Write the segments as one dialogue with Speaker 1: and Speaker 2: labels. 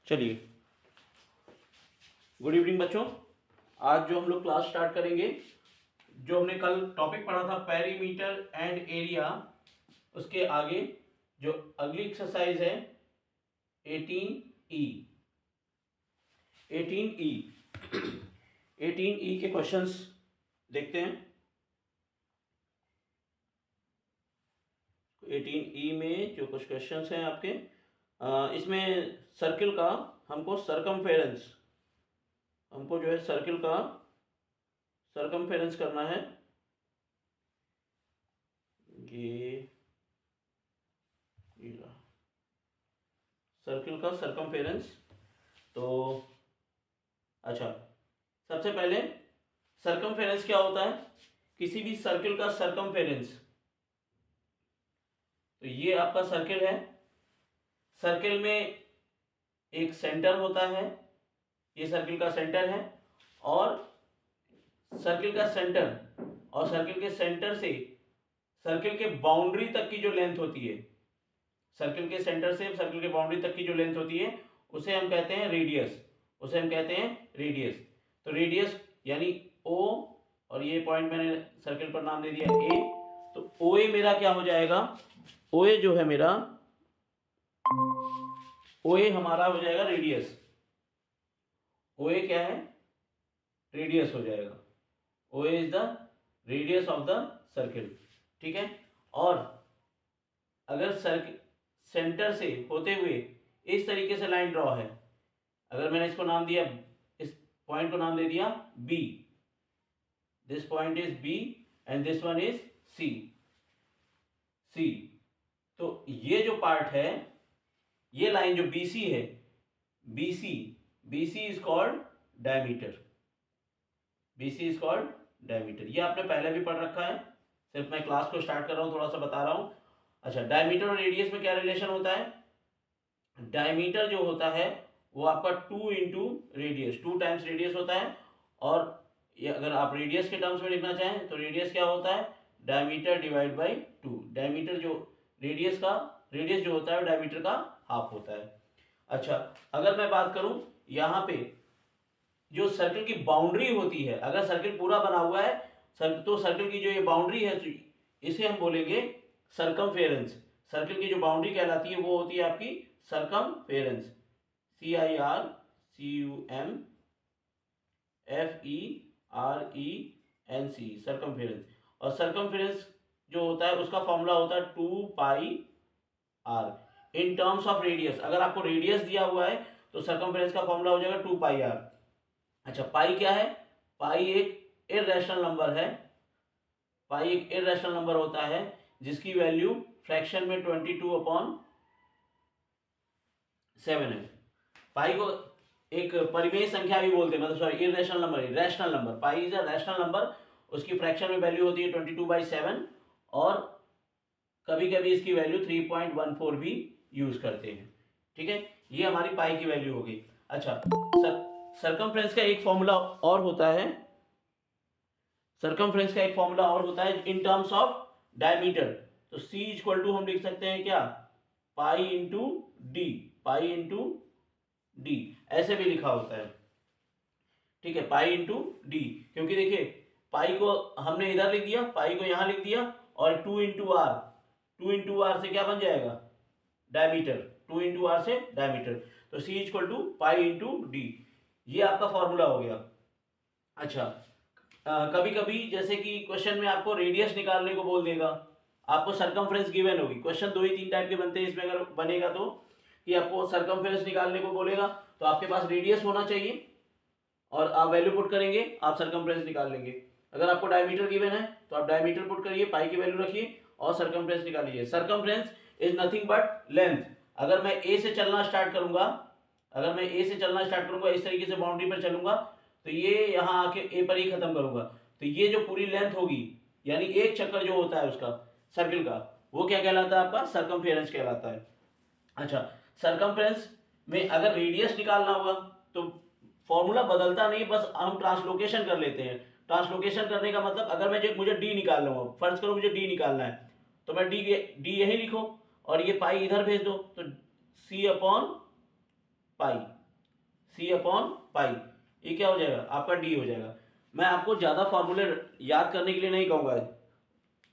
Speaker 1: चलिए, good evening बच्चों। आज जो हम लोग क्लास स्टार्ट करेंगे, जो हमने कल टॉपिक पढ़ा था पेरीमीटर एंड एरिया, उसके आगे जो अगली एक्सरसाइज है 18E। 18E 18E के क्वेश्चंस देखते हैं। 18E में जो कुछ क्वेश्चंस हैं आपके, इसमें सर्किल का हमको सर्किल का सरकमफेरेंस करना है। ये सर्किल का सरकमफेरेंस। तो अच्छा, सबसे पहले सरकमफेरेंस क्या होता है? किसी भी सर्किल का सरकमफेरेंस। तो ये आपका सर्किल है, सर्किल में एक सेंटर होता है, ये सर्किल का सेंटर है, और सर्किल का सेंटर और सर्किल के सेंटर से सर्किल के बाउंड्री तक की जो लेंथ होती है, सर्किल के सेंटर से सर्किल के बाउंड्री तक की जो लेंथ होती है, उसे हम कहते हैं रेडियस। तो रेडियस यानी ओ, और ये पॉइंट मैंने सर्किल पर नाम दे दिया ए। तो ओ ए मेरा क्या हो जाएगा? ओ ए जो है मेरा, ओ ए हमारा हो जाएगा रेडियस। ओ ए क्या है? रेडियस हो जाएगा। O A is the radius of the circle. ठीक है। और अगर सर्किल सेंटर से होते हुए इस तरीके से लाइन ड्रॉ है, अगर मैंने इसको नाम दिया, इस पॉइंट को नाम दे दिया B, this point is B and this one is C. तो ये जो पार्ट है, ये लाइन जो बीसी है, बीसी इज कॉल्ड डायमीटर। ये आपने पहले भी पढ़ रखा है, सिर्फ मैं क्लास को स्टार्ट कर रहा हूं, थोड़ा सा बता रहा हूं। अच्छा, डायमीटर और रेडियस में क्या रिलेशन होता है? डायमीटर जो होता है वो आपका 2 इंटू रेडियस, 2 टाइम्स रेडियस होता है। और ये अगर आप रेडियस के टर्म्स में लिखना चाहें तो रेडियस क्या होता है? Diameter divide by 2। डायमीटर जो रेडियस जो होता है वो डायमीटर का हाफ होता है। अच्छा, अगर मैं बात करूं यहाँ पे जो सर्किल की बाउंड्री होती है, अगर सर्किल पूरा बना हुआ है तो सर्किल की जो ये बाउंड्री है, इसे हम बोलेंगे सरकमफेरेंस। सर्किल की जो बाउंड्री कहलाती है वो होती है आपकी सरकमफेरेंस। CIRCUMFERENC, circumference. और सरकमफेरेंस जो होता है उसका फॉर्मूला होता है 2πr in terms of radius. अगर आपको रेडियस दिया हुआ है तो सरकमफेरेंस का फॉर्मूला हो जाएगा 2πr। अच्छा, पाई क्या है? पाई एक इर्रेशनल नंबर है। पाई एक इर्रेशनल नंबर होता है जिसकी वैल्यू फ्रैक्शन में 22/7 है। पाई को एक परिमेय संख्या भी बोलते हैं, मतलब sorry, irrational number, rational number. Pi is a rational number, उसकी फ्रैक्शन में वैल्यू होती है 22/7, और कभी कभी इसकी वैल्यू 3.14 भी यूज करते हैं। ठीक है, ये हमारी पाई की वैल्यू होगी। अच्छा, सरकमफ्रेंस का एक फॉर्मूला और होता है, इन टर्म्स ऑफ डायमीटर। तो C इक्वल टू हम लिख सकते हैं क्या? पाई इंटू डी, ऐसे भी लिखा होता है। ठीक है, पाई इंटू डी, क्योंकि देखिए पाई को हमने इधर लिख दिया, पाई को यहां लिख दिया, और 2 इंटू आर से क्या बन जाएगा? डायमीटर। 2 इंटू आर से डायमीटर। तो C equal to pi into d, ये आपका फॉर्मूला हो गया। अच्छा, कभी कभी जैसे कि क्वेश्चन में आपको रेडियस निकालने को बोल देगा, आपको सरकमफ्रेंस गिवन होगी। क्वेश्चन 2 ही 3 टाइप के बनते हैं इसमें, अगर बनेगा तो कि आपको सरकमफ्रेंस निकालने को बोलेगा तो आपके पास रेडियस होना चाहिए और आप वैल्यू पुट करेंगे, आप सरकमफ्रेंस निकाल लेंगे। अगर आपको डायमीटर गिवन है तो आप डायमीटर पुट करिए, पाई की वैल्यू रखिए और सरकमफ्रेंस निकालिए। Circumference is nothing but length. अगर मैं ए से चलना स्टार्ट करूंगा, इस तरीके से बाउंड्री पर चलूंगा, तो ये यहां आके ए पर ही खत्म करूंगा, तो ये जो पूरी लेंथ होगी, यानी एक चक्कर जो होता है उसका सर्किल का, वो क्या कहलाता है? आपका सरकमफेरेंस कहलाता है। अच्छा, सरकमफेरेंस में अगर रेडियस निकालना हुआ तो फॉर्मूला बदलता नहीं, बस हम ट्रांसलोकेशन कर लेते हैं। ट्रांसलोकेशन करने का मतलब, अगर मुझे डी निकालना हो, फर्ज करो मुझे डी निकालना है, तो मैं डी यही लिखो और ये पाई इधर भेज दो, तो C upon pi, c upon pi, ये क्या हो जाएगा आपका d हो जाएगा। मैं आपको ज़्यादा फॉर्मूले याद करने के लिए नहीं कहूँगा,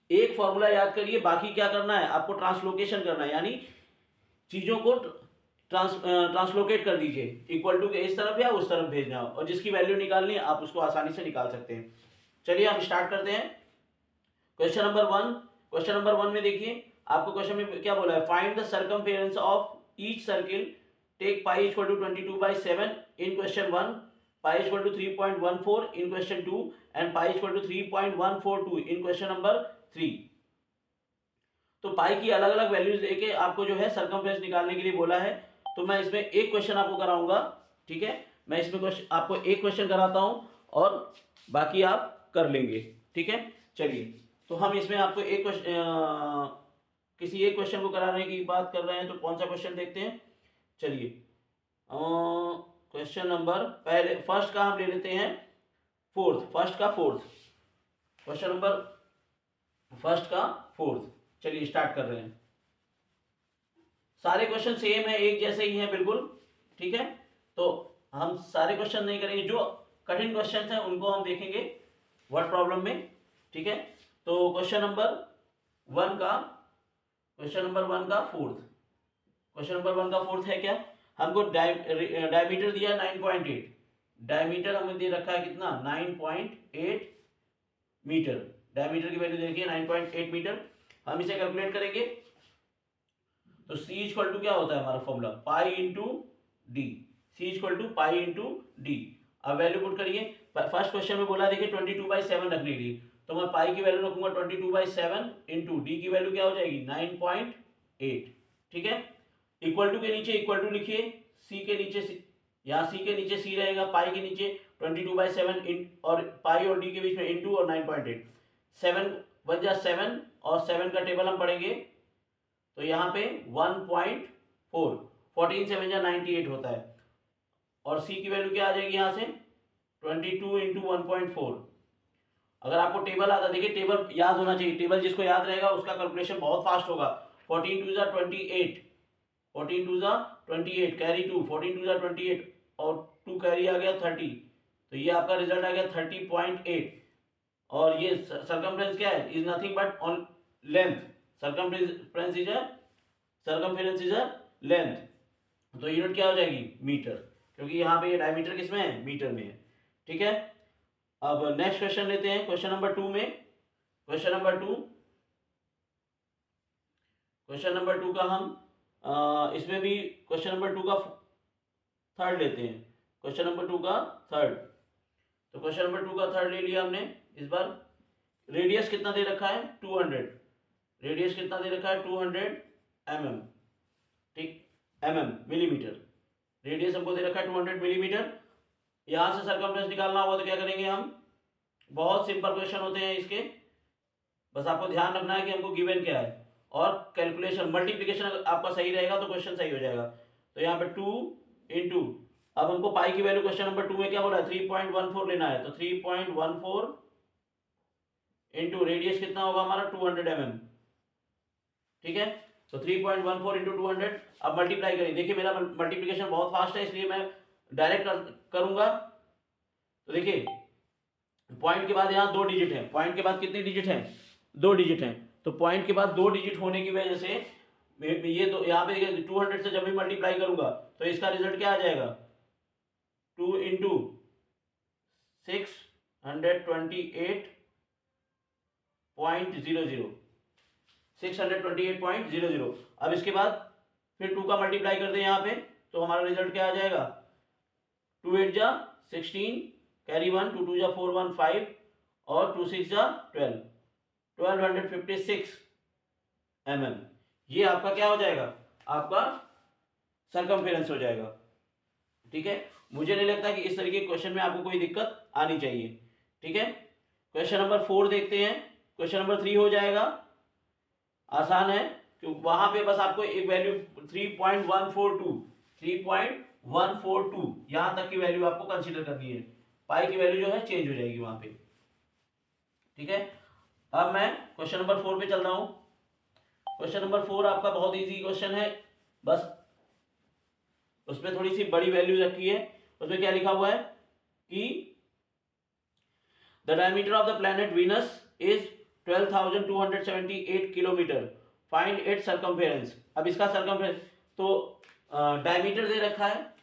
Speaker 1: एक फॉर्मूला याद करिए, बाकी क्या करना है आपको ट्रांसलोकेशन करना है, यानी चीज़ों को ट्रांसलोकेट कर दीजिए, इक्वल टू के इस तरफ या उस तरफ भेजना, और जिसकी वैल्यू निकालनी है आप उसको आसानी से निकाल सकते हैं। चलिए हम स्टार्ट करते हैं। क्वेश्चन नंबर 1, क्वेश्चन नंबर 1 में देखिए आपको क्वेश्चन में क्या बोला है, find the circumference of each circle, take pi equal to 22/7 in question 1, pi equal to 3.14 in question 2 and pi equal to 3.142 in question number 3। तो पाई की अलग अलग वैल्यूज लेके आपको जो है सर्कमफ्रेंस निकालने के लिए बोला है। तो मैं इसमें एक क्वेश्चन आपको कराऊंगा, ठीक है, मैं इसमें आपको एक क्वेश्चन कराता हूं और बाकी आप कर लेंगे, ठीक है। चलिए तो हम इसमें आपको एक क्वेश्चन, किसी एक क्वेश्चन को कराने की बात कर रहे हैं, तो कौन सा क्वेश्चन देखते हैं। चलिए क्वेश्चन नंबर पहले फर्स्ट का हम ले लेते हैं फोर्थ, फर्स्ट का फोर्थ, क्वेश्चन नंबर फर्स्ट का फोर्थ। चलिए स्टार्ट कर रहे हैं। सारे क्वेश्चन सेम है, एक जैसे ही हैं बिल्कुल, ठीक है। तो हम सारे क्वेश्चन नहीं करेंगे, जो कठिन क्वेश्चन हैं उनको हम देखेंगे वर्ड प्रॉब्लम में, ठीक है। तो क्वेश्चन नंबर 1 का, क्वेश्चन नंबर 1 का फोर्थ, क्वेश्चन नंबर 1 का फोर्थ है क्या, हमको डायमीटर दिया 9.8, डायमीटर हमें दे रखा है कितना 9.8 मीटर, डायमीटर की वैल्यू देखिए 9.8 मीटर। हम इसे कैलकुलेट करेंगे तो c इक्वल टू क्या होता है हमारा formula, pi into d, c equal to pi into d. अब वैल्यू पुट करिए, फर्स्ट क्वेश्चन में बोला देखिए 22/7 रखने के लिए, तो मैं पाई की वैल्यू रखूंगा 22/7 इंटू डी की वैल्यू क्या हो जाएगी 9.8, ठीक है। इक्वल टू के नीचे इक्वल टू लिखिए, c के नीचे यहाँ c के नीचे c रहेगा, पाई के नीचे 22/7 और पाई और डी के बीच में इंटू और 9.8, 7 बन जा 7 और 7 का टेबल हम पढ़ेंगे तो यहाँ पे 1.4, 14 7 जा 98 होता है, और c की वैल्यू क्या आ जाएगी यहाँ से 22 इंटू 1.4। अगर आपको टेबल आता, देखिए टेबल याद होना चाहिए, टेबल जिसको याद रहेगा उसका कैलकुलेशन बहुत फास्ट होगा। 14 2 जा 28, 14 2 जा 28, कैरी 2, 14 2 जा 28 और 2 कैरी आ गया 30, तो ये आपका रिजल्ट आ गया 30.8। और ये सर्कमफ्रेंस क्या है, is nothing but on length, circumference is a length, तो यूनिट क्या हो जाएगी मीटर, क्योंकि यहाँ पे ये डायमीटर किसमें है मीटर में है, ठीक है। अब नेक्स्ट क्वेश्चन लेते हैं, क्वेश्चन नंबर 2 में, क्वेश्चन नंबर 2, क्वेश्चन नंबर 2 का हम इसमें भी क्वेश्चन नंबर 2 का थर्ड लेते हैं, क्वेश्चन नंबर 2 का थर्ड। तो क्वेश्चन नंबर 2 का थर्ड ले लिया हमने इस बार। रेडियस कितना दे रखा है 200, रेडियस कितना दे रखा है 200 mm, ठीक, mm मिलीमीटर, रेडियस हमको दे रखा है 200 मिलीमीटर। यहाँ से सर्कमफ्रेंस निकालना होगा तो क्या करेंगे हम, बहुत सिंपल क्वेश्चन होते हैं इसके, बस आपको ध्यान रखना है कि हमको गिवन क्या है, और कैलकुलेशन मल्टीप्लिकेशन अगर आपका सही रहेगा तो क्वेश्चन सही हो जाएगा। तो यहाँ पे 2 इंटू, अब हमको पाई की वैल्यू क्वेश्चन नंबर 2 में क्या बोला है 3.14 लेना है, तो 3.14 इंटू रेडियस कितना होगा हमारा 200 mm, ठीक है। तो 3.14 इंटू 200, अब मल्टीप्लाई करें, देखिए मेरा मल्टीप्लिकेशन बहुत फास्ट है इसलिए मैं डायरेक्ट करूंगा। तो देखिए पॉइंट के बाद यहाँ 2 डिजिट है, पॉइंट के बाद कितने डिजिट हैं 2 डिजिट हैं, तो पॉइंट के बाद 2 डिजिट होने की वजह से ये तो यहाँ पे 200 से जब भी मल्टीप्लाई करूंगा तो इसका रिजल्ट क्या आ जाएगा 2 इंटू 628.00, 628.00। अब इसके बाद फिर 2 का मल्टीप्लाई कर दें यहाँ पे तो हमारा रिजल्ट क्या आ जाएगा 2 8 जा 16, कैरी 1, 2 2 जा 4 1 5 और 2 6 जा 12, 1256 mm। ये आपका क्या हो जाएगा, आपका सर्कमफेरेंस हो जाएगा, ठीक है। मुझे नहीं लगता कि इस तरीके के क्वेश्चन में आपको कोई दिक्कत आनी चाहिए, ठीक है। क्वेश्चन नंबर 4 देखते हैं, क्वेश्चन नंबर 3 हो जाएगा, आसान है क्योंकि वहां पे बस आपको एक वैल्यू 3.142 यहां तक की वैल्यू आपको कंसीडर करनी है, पाई की वैल्यू जो है चेंज हो जाएगी वहां पे, ठीक है। अब मैं क्वेश्चन नंबर 4 पे चल रहा हूं। क्वेश्चन नंबर 4 आपका बहुत इजी क्वेश्चन है, बस उसमें थोड़ी सी बड़ी वैल्यू रखी है। उसमें क्या लिखा हुआ है कि the diameter of the planet Venus is 12,278 kilometre, find its circumference. अब इसका सर्कमफेरेंस तो डायमीटर दे रखा है,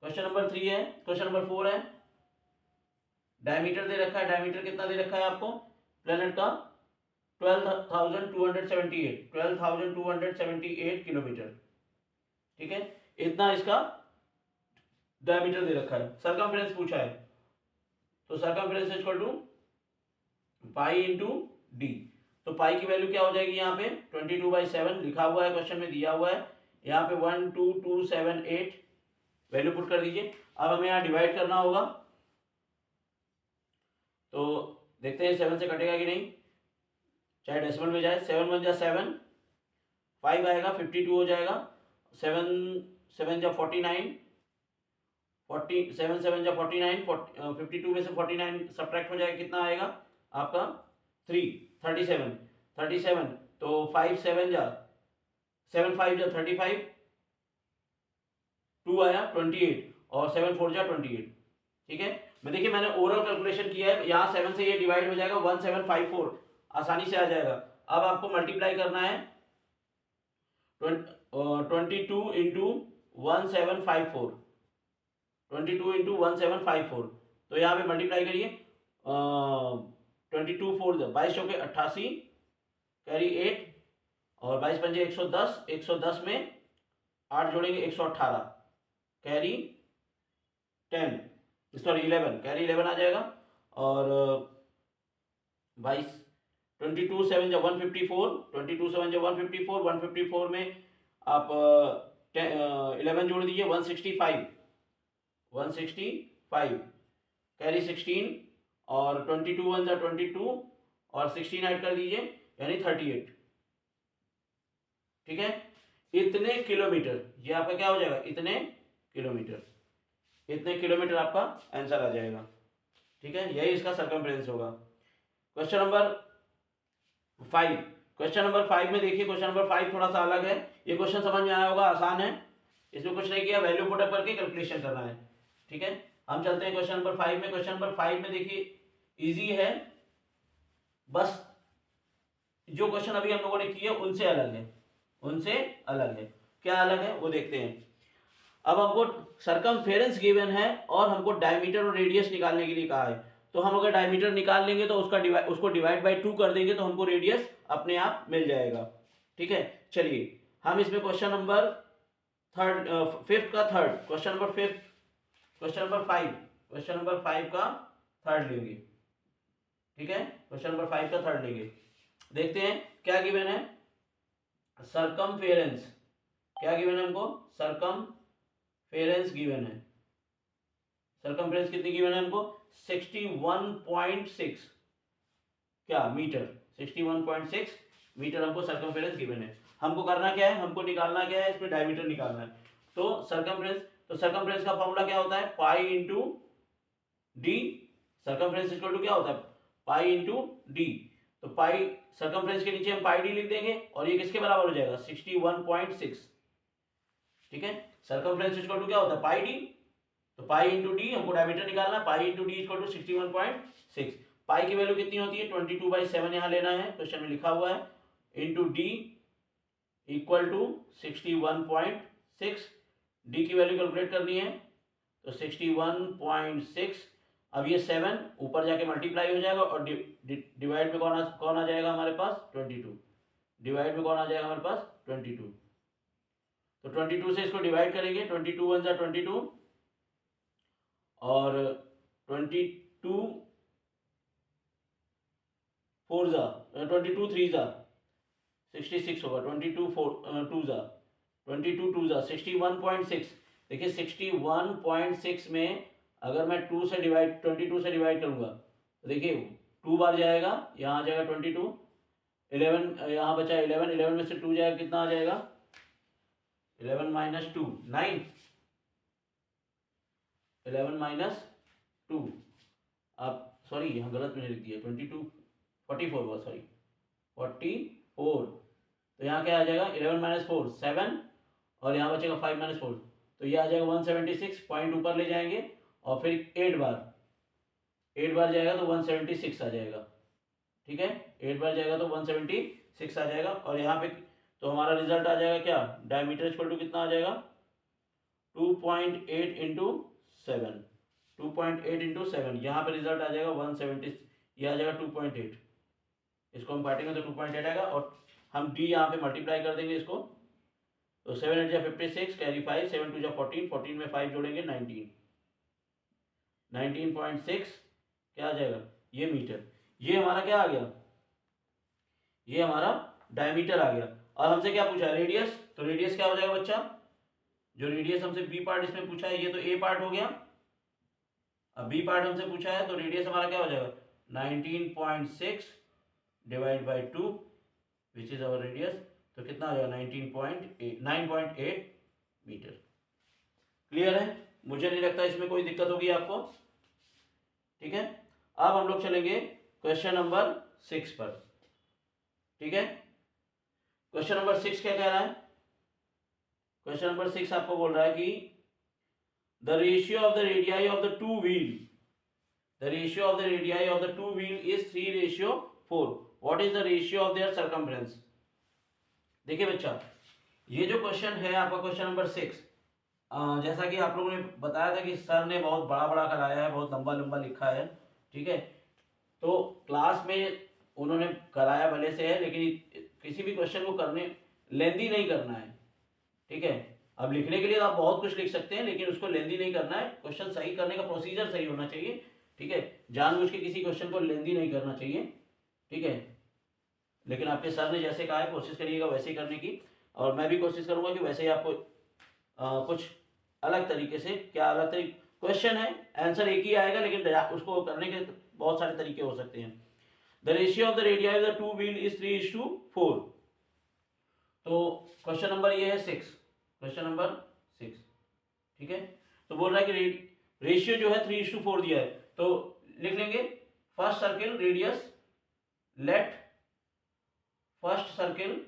Speaker 1: क्वेश्चन नंबर 3 है, क्वेश्चन नंबर 4 है, डायमीटर दे रखा है। डायमीटर कितना दे रखा है आपको प्लैनेट का? 12,278 किलोमीटर, ठीक है, इतना इसका डायमीटर दे रखा है। सर्कमफेरेंस पूछा है, तो circumference equal to pi into d. तो पाई की वैल्यू क्या हो जाएगी यहाँ पे 22/7 लिखा हुआ है, क्वेश्चन में दिया हुआ है। यहाँ पे 12278 वैल्यू पुट कर दीजिए। अब हमें यहाँ डिवाइड करना होगा, तो देखते हैं 7 से कटेगा कि नहीं, चाहे डेसिमल में जाए। 7 1 जा 7, 5 आएगा, 52 हो जाएगा। 7 7 जा 49, 7 7 जा 49, 52 में से 49 सब्ट्रैक्ट हो जाएगा, कितना आएगा आपका 37। तो 5 7 जा 7 5 जा 35, 2 आया 28 और 7 4 जा 28, ठीक है। मैं देखिए मैंने ओवरऑल कैलकुलेशन किया है, यहाँ 7 से ये डिवाइड हो जाएगा 1754, आसानी से आ जाएगा। अब आपको मल्टीप्लाई करना है 22 इंटू 1754, 22 इंटू 1754। तो यहाँ पे मल्टीप्लाई करिए, 22 4 22 चौके 88, कैरी 8 और 22 पंजे 110, 110 में 8 जोड़ेंगे 118, कैरी 10, सॉरी 11, कैरी 11 आ जाएगा। और 22 22 7 जा 154, 22 7 जा 154, 154 में आप 11 जोड़ दीजिए 165, 165, कैरी 16 और 22 1 जा 22 और 16 ऐड कर दीजिए यानी 38, ठीक है। इतने किलोमीटर, ये आपका क्या हो जाएगा, इतने किलोमीटर, इतने किलोमीटर आपका आंसर आ जाएगा, ठीक है। यही इसका सर्कमफ्रेंस होगा। क्वेश्चन नंबर 5, क्वेश्चन नंबर 5 में देखिए, क्वेश्चन नंबर 5 थोड़ा सा अलग है। ये क्वेश्चन समझ में आया होगा, आसान है, इसमें कुछ नहीं किया, वैल्यू पुटअप करके कैलकुलेशन करना है, ठीक है। हम चलते हैं क्वेश्चन नंबर 5 में। क्वेश्चन नंबर 5 में देखिए इजी है, बस जो क्वेश्चन अभी हम लोगों ने किए उनसे अलग है, उनसे अलग है। क्या अलग है वो देखते हैं। अब हमको सर्कमफेरेंस गिवन है और हमको डायमीटर और रेडियस निकालने के लिए कहा है। तो हम अगर डायमीटर निकाल लेंगे तो उसको डिवाइड बाय 2 कर देंगे तो हमको रेडियस अपने आप मिल जाएगा, ठीक है। चलिए हम इसमें क्वेश्चन नंबर फिफ्थ का third, question number 5 question number 5 का थर्ड लेंगे, ठीक है। क्वेश्चन नंबर 5 का थर्ड लेंगे, देखते हैं क्या गिवन है। सर्कमफेरेंस क्या गिवन है हमको, सर्कमफेरेंस गिवन है। सर्कमफेरेंस कितनी गिवन है हमको 61.6 क्या मीटर, 61.6 मीटर हमको सर्कमफेरेंस गिवन है। हमको करना क्या है, हमको निकालना क्या है, इसमें डायमीटर निकालना है। तो सर्कमफेरेंस का फॉर्मूला क्या होता है, pi into d. Circumference equal to क्या होता है, पाई इंटू डी। तो पाई सर्कमफ्रेंस के नीचे हम पाई डी लिख देंगे और ये किसके बराबर हो जाएगा 61.6, ठीक है। सर्कमफ्रेंस इक्वल टू क्या होता है पाई डी, तो पाई इंटू डी, हमको डायमीटर निकालना है, pi into D equal to 61.6। पाई की वैल्यू कितनी होती है 22/7 यहाँ लेना है, क्वेश्चन में लिखा हुआ है, into D equal to 61.6। D की वैल्यू कैलकुलेट करनी है तो 61.6। अब ये 7 ऊपर जाके मल्टीप्लाई हो जाएगा और डिवाइड में कौन आ जाएगा हमारे पास 22, डिवाइड में कौन आ जाएगा हमारे पास 22। तो 22 से इसको डिवाइड करेंगे, 22 1 जा 22 और 22 4 जा 22 3 जा 66 होगा, 22 4 2 जा 22 2 जा 61.6। देखिए 61.6 में अगर मैं 2 से डिवाइड 22 से डिवाइड करूंगा तो देखिए 2 बार जाएगा, यहाँ आ जाएगा 22, 11 यहाँ बचा 11, 11 में से 2 जाएगा, कितना आ जाएगा 11 माइनस 2 9, 11 माइनस 2, आप सॉरी यहाँ गलत मैंने लिख दिया 22 44 हुआ, सॉरी 44। तो यहाँ क्या आ जाएगा 11 माइनस 4 7 और यहाँ बचेगा 5 माइनस 4, तो ये आ जाएगा 176, पॉइंट ऊपर ले जाएंगे और फिर 8 बार जाएगा तो 176 आ जाएगा। ठीक है, 8 बार जाएगा तो 176 आ जाएगा। और यहाँ पे तो हमारा रिजल्ट आ जाएगा क्या, डायमीटर इक्वल टू कितना आ जाएगा 2.8 इंटू 7, 2.8 इंटू 7, यहाँ पे रिजल्ट आ जाएगा 170, ये आ जाएगा 2.8, इसको हम काटेंगे तो 2.8 आएगा और हम डी यहाँ पे मल्टीप्लाई कर देंगे इसको, तो 7 8 जा 56, कैरी 5, 7 2 जा 14, 14 में 5 जोड़ेंगे 19, 19.6 क्या आ जाएगा ये मीटर। ये हमारा क्या आ गया, ये हमारा डायमीटर आ गया। और हमसे क्या पूछा है रेडियस, तो रेडियस क्या हो जाएगा बच्चा, जो रेडियस हमसे बी पार्ट इसमें पूछा है ये तो ए पार्ट हो गया, अब बी पार्ट हमसे पूछा है तो रेडियस हमारा क्या हो जाएगा 19.6 divide by 2 which is our radius, तो कितना आ जाएगा 9.8 मीटर। क्लियर है, मुझे नहीं लगता इसमें कोई दिक्कत होगी आपको। ठीक है, अब हम लोग चलेंगे क्वेश्चन नंबर 6 पर। ठीक है, क्वेश्चन नंबर 6 क्या कह रहा है, क्वेश्चन नंबर 6 आपको बोल रहा है कि the ratio of the radii of the two wheel, the ratio of the radii of the two wheel is 3:4, what is the ratio of their circumference. देखिए बच्चा, ये जो क्वेश्चन है आपका क्वेश्चन नंबर 6, जैसा कि आप लोगों ने बताया था कि सर ने बहुत बड़ा बड़ा कराया है, बहुत लंबा लंबा लिखा है। ठीक है, तो क्लास में उन्होंने कराया भले से है, लेकिन किसी भी क्वेश्चन को करने लेंदी नहीं करना है। ठीक है, अब लिखने के लिए तो आप बहुत कुछ लिख सकते हैं, लेकिन उसको लेंदी नहीं करना है, क्वेश्चन सही करने का प्रोसीजर सही होना चाहिए। ठीक है, जानबूझ के किसी क्वेश्चन को लेंदी नहीं करना चाहिए। ठीक है, लेकिन आपके सर ने जैसे कहा है कोशिश करिएगा वैसे ही करने की, और मैं भी कोशिश करूंगा कि वैसे ही आपको कुछ अलग तरीके से, क्या अलग तरीके क्वेश्चन है, आंसर एक ही आएगा, लेकिन उसको करने के बहुत सारे तरीके हो सकते हैं। The ratio of the radii of the two wheel is 3:4, तो क्वेश्चन नंबर ये है 6, क्वेश्चन नंबर 6। ठीक है, तो बोल रहा है कि रेशियो जो है 3:4 दिया है, तो लिख लेंगे first circle radius, let first circle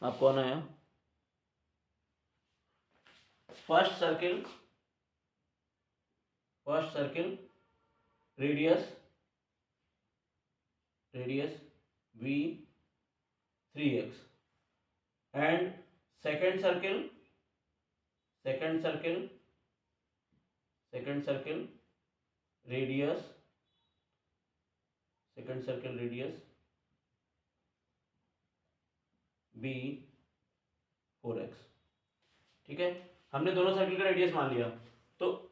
Speaker 1: आपको आना है, first circle radius v 3x and second circle radius b 4x। ठीक है, हमने दोनों सर्किल का रेडियस मान लिया, तो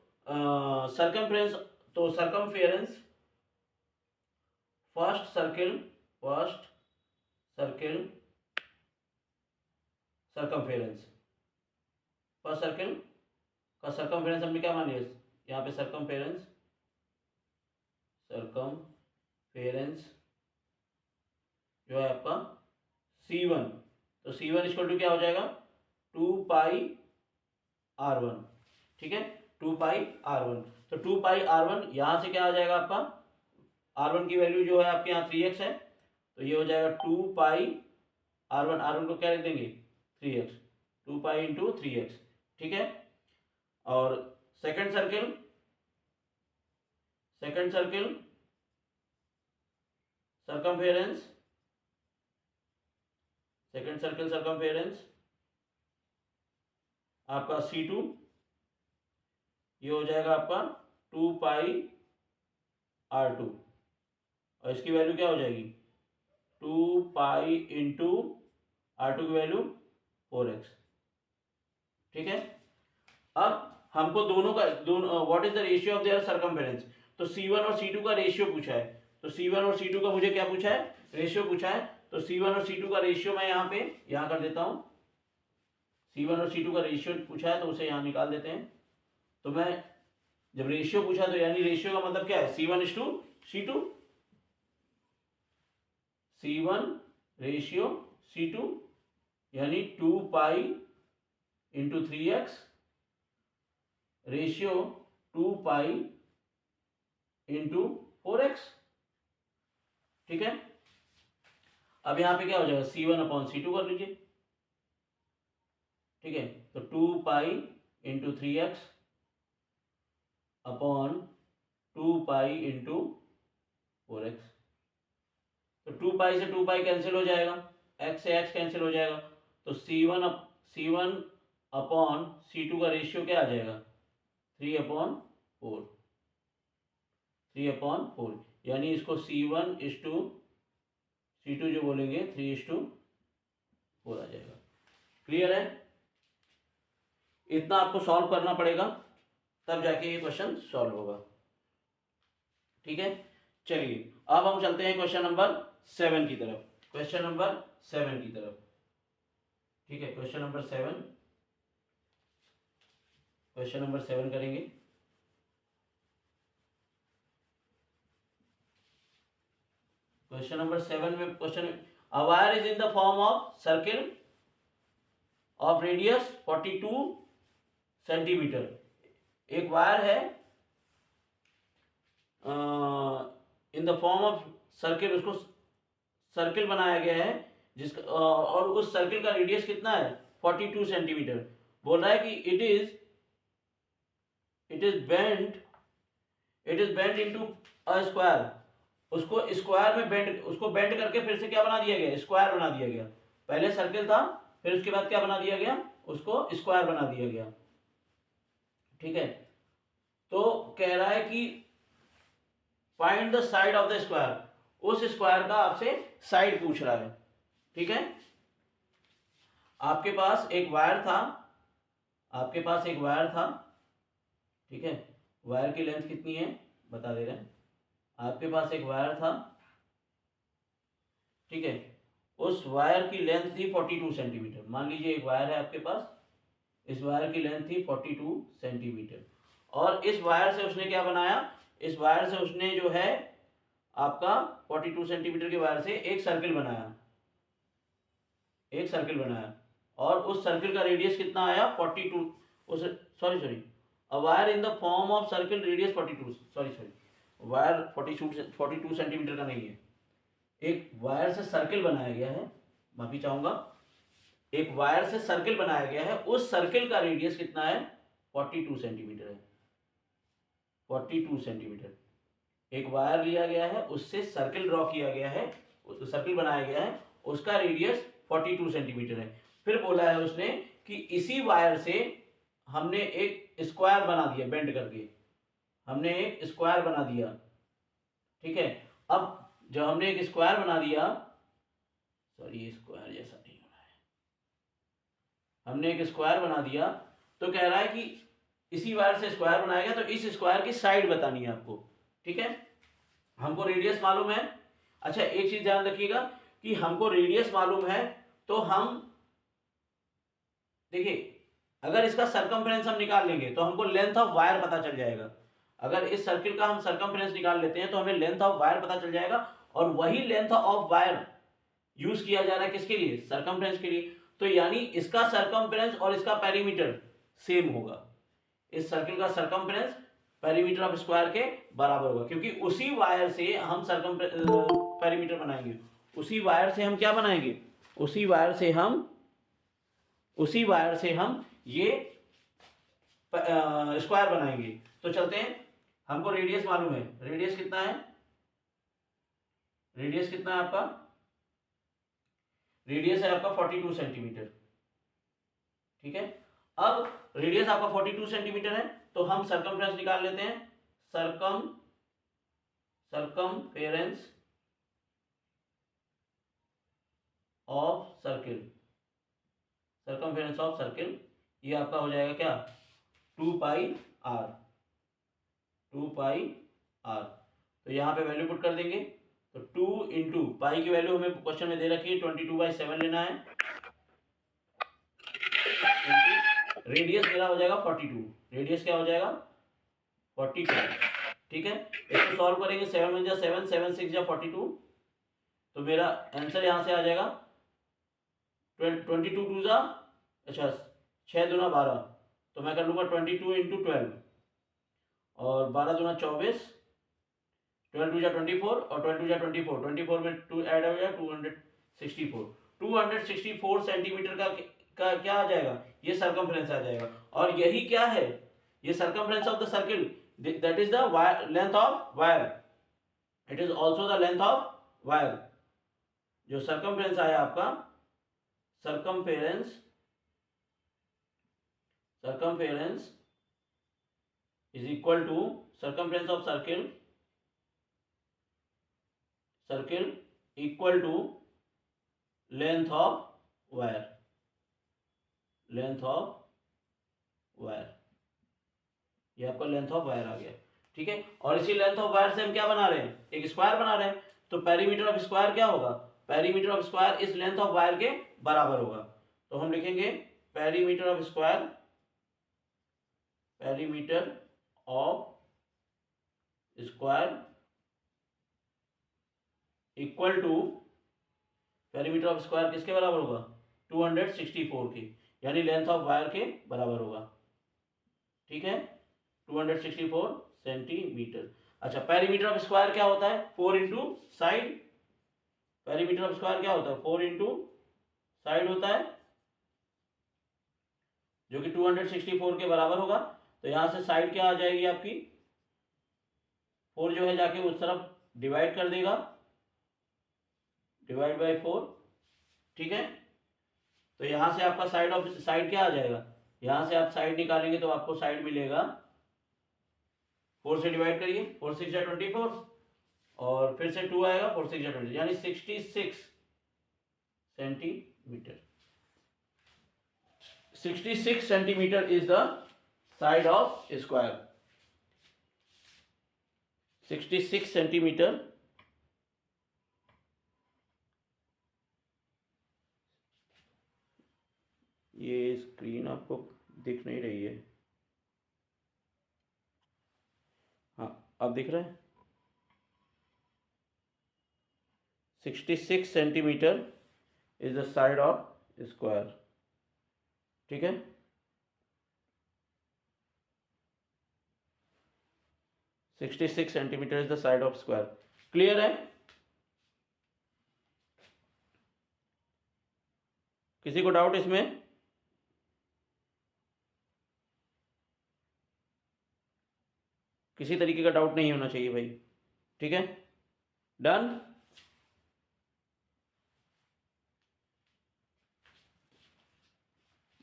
Speaker 1: सरकमफ्रेंस, तो circumference first circle circumference, first circle का सरकमफेरेंस हमने क्या मान लिया, यहाँ पे सरकमफेरेंस जो है आपका C1, तो C1 इक्वल टू क्या हो जाएगा 2πr1। ठीक है, 2πr1, तो 2πr1 यहाँ से क्या आ जाएगा आपका, r1 की वैल्यू जो है आपके यहाँ 3x है, तो ये हो जाएगा 2πr1 को क्या लिख देंगे 3x, 2π इंटू 3x। ठीक है, और सेकंड सर्किल सरकमफेरेंस आपका C2, ये हो जाएगा आपका 2πr2, और इसकी वैल्यू क्या हो जाएगी 2π इंटू r2 की वैल्यू 4x। ठीक है, अब हमको दोनों का what is the ratio of their circumference, तो C1 और C2 का रेशियो पूछा है, तो C1 और C2 का मुझे क्या पूछा है रेशियो पूछा है, तो C1 और C2 का रेशियो मैं यहाँ कर देता हूँ, C1 और C2 का रेशियो पूछा है तो उसे यहाँ निकाल देते हैं। तो मैं जब रेशियो पूछा तो यानी रेशियो का मतलब क्या है C1:C2, C1 रेशियो C2 यानी 2π into 3x ratio 2π into 4x। ठीक है, अब यहाँ पे क्या हो जाएगा, C1/C2 कर लीजिए, ठीक है। तो 2 pi into 3x upon 2 pi into 4x। तो 2 पाई से 2 पाई कैंसिल हो जाएगा, x से x कैंसिल हो जाएगा, तो C1/C2 का रेशियो क्या आ जाएगा, 3/4, 3/4, यानी इसको C1:C2 जो बोलेंगे 3:4 आ जाएगा। क्लियर है? इतना आपको सॉल्व करना पड़ेगा, तब जाके ये क्वेश्चन सॉल्व होगा, ठीक है। चलिए अब हम चलते हैं क्वेश्चन नंबर 7 की तरफ, क्वेश्चन नंबर 7 की तरफ, ठीक है। क्वेश्चन नंबर 7 करेंगे। क्वेश्चन नंबर 7 में question, a wire is in the form of circle of radius 42 centimetre. एक वायर है in the form of circle, उसको सर्किल बनाया गया है जिसका और उस सर्किल का रेडियस कितना है, 42 सेंटीमीटर। बोल रहा है कि it is bend into a square. उसको स्क्वायर में उसको बेंड करके फिर से क्या बना दिया गया, स्क्वायर बना दिया गया। पहले सर्किल था, फिर उसके बाद क्या बना दिया गया, उसको स्क्वायर बना दिया गया, ठीक है। तो कह रहा है कि find the side of the square, उस स्क्वायर का आपसे साइड पूछ रहा है, ठीक है। आपके पास एक वायर था, ठीक है। वायर की लेंथ कितनी है बता दे रहे हैं। आपके पास एक वायर था, ठीक है। उस वायर की लेंथ थी 42 सेंटीमीटर। मान लीजिए एक वायर है आपके पास, इस वायर की लेंथ थी 42 सेंटीमीटर, और इस वायर से उसने क्या बनाया, इस वायर से उसने जो है आपका 42 सेंटीमीटर के वायर से एक सर्किल बनाया, और उस सर्किल का रेडियस कितना आया, 42, उस sorry a wire in the form of circle radius 42, wire 42 centimetre का नहीं है, एक वायर से सर्किल बनाया गया है, माफी चाहूंगा, एक वायर से सर्किल बनाया गया है, उस सर्किल का रेडियस कितना है, 42 सेंटीमीटर है, 42 सेंटीमीटर। एक वायर लिया गया है, उससे सर्किल ड्रॉ किया गया है, सर्किल बनाया गया है, उसका रेडियस 42 सेंटीमीटर है। फिर बोला है उसने कि इसी वायर से हमने एक स्क्वायर बना दिया, बेंड करके हमने एक स्क्वायर बना दिया, ठीक है। अब जब हमने एक स्क्वायर बना दिया, सॉरी ये स्क्वायर जैसा नहीं हो रहा है, हमने एक स्क्वायर बना दिया, तो कह रहा है कि इसी वायर से स्क्वायर बनाया गया, तो इस स्क्वायर की साइड बतानी है आपको, ठीक है। हमको रेडियस मालूम है। अच्छा एक चीज ध्यान रखिएगा कि हमको रेडियस मालूम है, तो हम देखिए अगर इसका सरकमफ्रेंस हम निकाल लेंगे तो हमको लेंथ ऑफ वायर पता चल जाएगा। अगर इस सर्किल का हम सरकमफ्रेंस निकाल लेते हैं तो हमें लेंथ ऑफ वायर पता चल जाएगा, और वही लेंथ ऑफ वायर यूज किया जा रहा है किसके लिए, सरकमफ्रेंस के लिए। तो यानी इसका सरकमफ्रेंस और इसका पेरीमीटर सेम होगा, इस सर्किल का सरकमफ्रेंस पेरीमीटर ऑफ स्क्वायर के बराबर होगा, क्योंकि उसी वायर से हम पेरीमीटर बनाएंगे, उसी वायर से हम क्या बनाएंगे, उसी वायर से हम ये स्क्वायर बनाएंगे। तो चलते हैं, हमको रेडियस मालूम है, रेडियस कितना है आपका, रेडियस है आपका 42 सेंटीमीटर, ठीक है। अब रेडियस आपका 42 सेंटीमीटर है, तो हम सरकमफ्रेंस निकाल लेते हैं, सरकमफेरेंस ऑफ सर्किल, ये आपका हो जाएगा क्या, 2 पाई आर। तो यहाँ पे वैल्यू पुट कर देंगे, तो 2 इंटू पाई की वैल्यू हमें क्वेश्चन में दे रखी है 22/7 लेना है, रेडियस मेरा हो जाएगा 42, रेडियस क्या हो जाएगा 42, ठीक है। इसको सॉल्व करेंगे, 7 1 7, 7 6 42, तो मेरा आंसर यहाँ से आ जाएगा 22 2 जा, अच्छा 6 दूना 12, तो मैं कर लूँगा 22 इंटू 12, और 12 दूना 24, 12 2 जा 24, और 12 2 जा 24, 24 में 2 ऐड हो जाएगा 200, 264 264 सेंटीमीटर का क्या आ जाएगा, ये सर्कमफ्रेंस आ जाएगा। और यही क्या है, ये circumference of the circle, that is the length of wire, it is also the length of wire. जो सर्कमफ्रेंस आया आपका, circumference is equal to circumference of circle equal to length of wire, ये आपका लेंथ ऑफ वायर आ गया। ठीक है, और इसी लेंथ ऑफ वायर से हम क्या बना रहे हैं, एक स्क्वायर बना रहे हैं। तो पेरीमीटर ऑफ स्क्वायर क्या होगा, पेरीमीटर ऑफ स्क्वायर इस लेंथ ऑफ वायर के बराबर होगा। तो हम लिखेंगे perimeter of square equal to, perimeter of square किसके बराबर होगा, 264 के, यानी लेंथ ऑफ वायर के बराबर होगा। ठीक है, 264 सेंटीमीटर। अच्छा, पेरीमीटर ऑफ स्क्वायर क्या होता है, 4 into side, perimeter of square क्या होता है, 4 इंटू साइड होता है, जो कि 264 के बराबर होगा। तो यहां से साइड क्या आ जाएगी आपकी, 4 जो है जाके उस तरफ डिवाइड कर देगा, डिवाइड बाय 4। ठीक है, तो यहां से आपका साइड क्या आ जाएगा, यहां से आप साइड निकालेंगे तो आपको साइड मिलेगा, 4 से डिवाइड करिए, 4 6 या 24, और फिर से 2 आएगा, 4 6 या 20, यानी 66 centimetre. 66 centimetre is the side of square, 66 centimetre. ये स्क्रीन आपको दिख नहीं रही है, हाँ अब दिख रहा है। 66 centimetre is the side of square. ठीक है, sixty 66 centimetre is the side of square. Clear है, किसी को डाउट इसमें, किसी तरीके का डाउट नहीं होना चाहिए भाई। ठीक है, डन।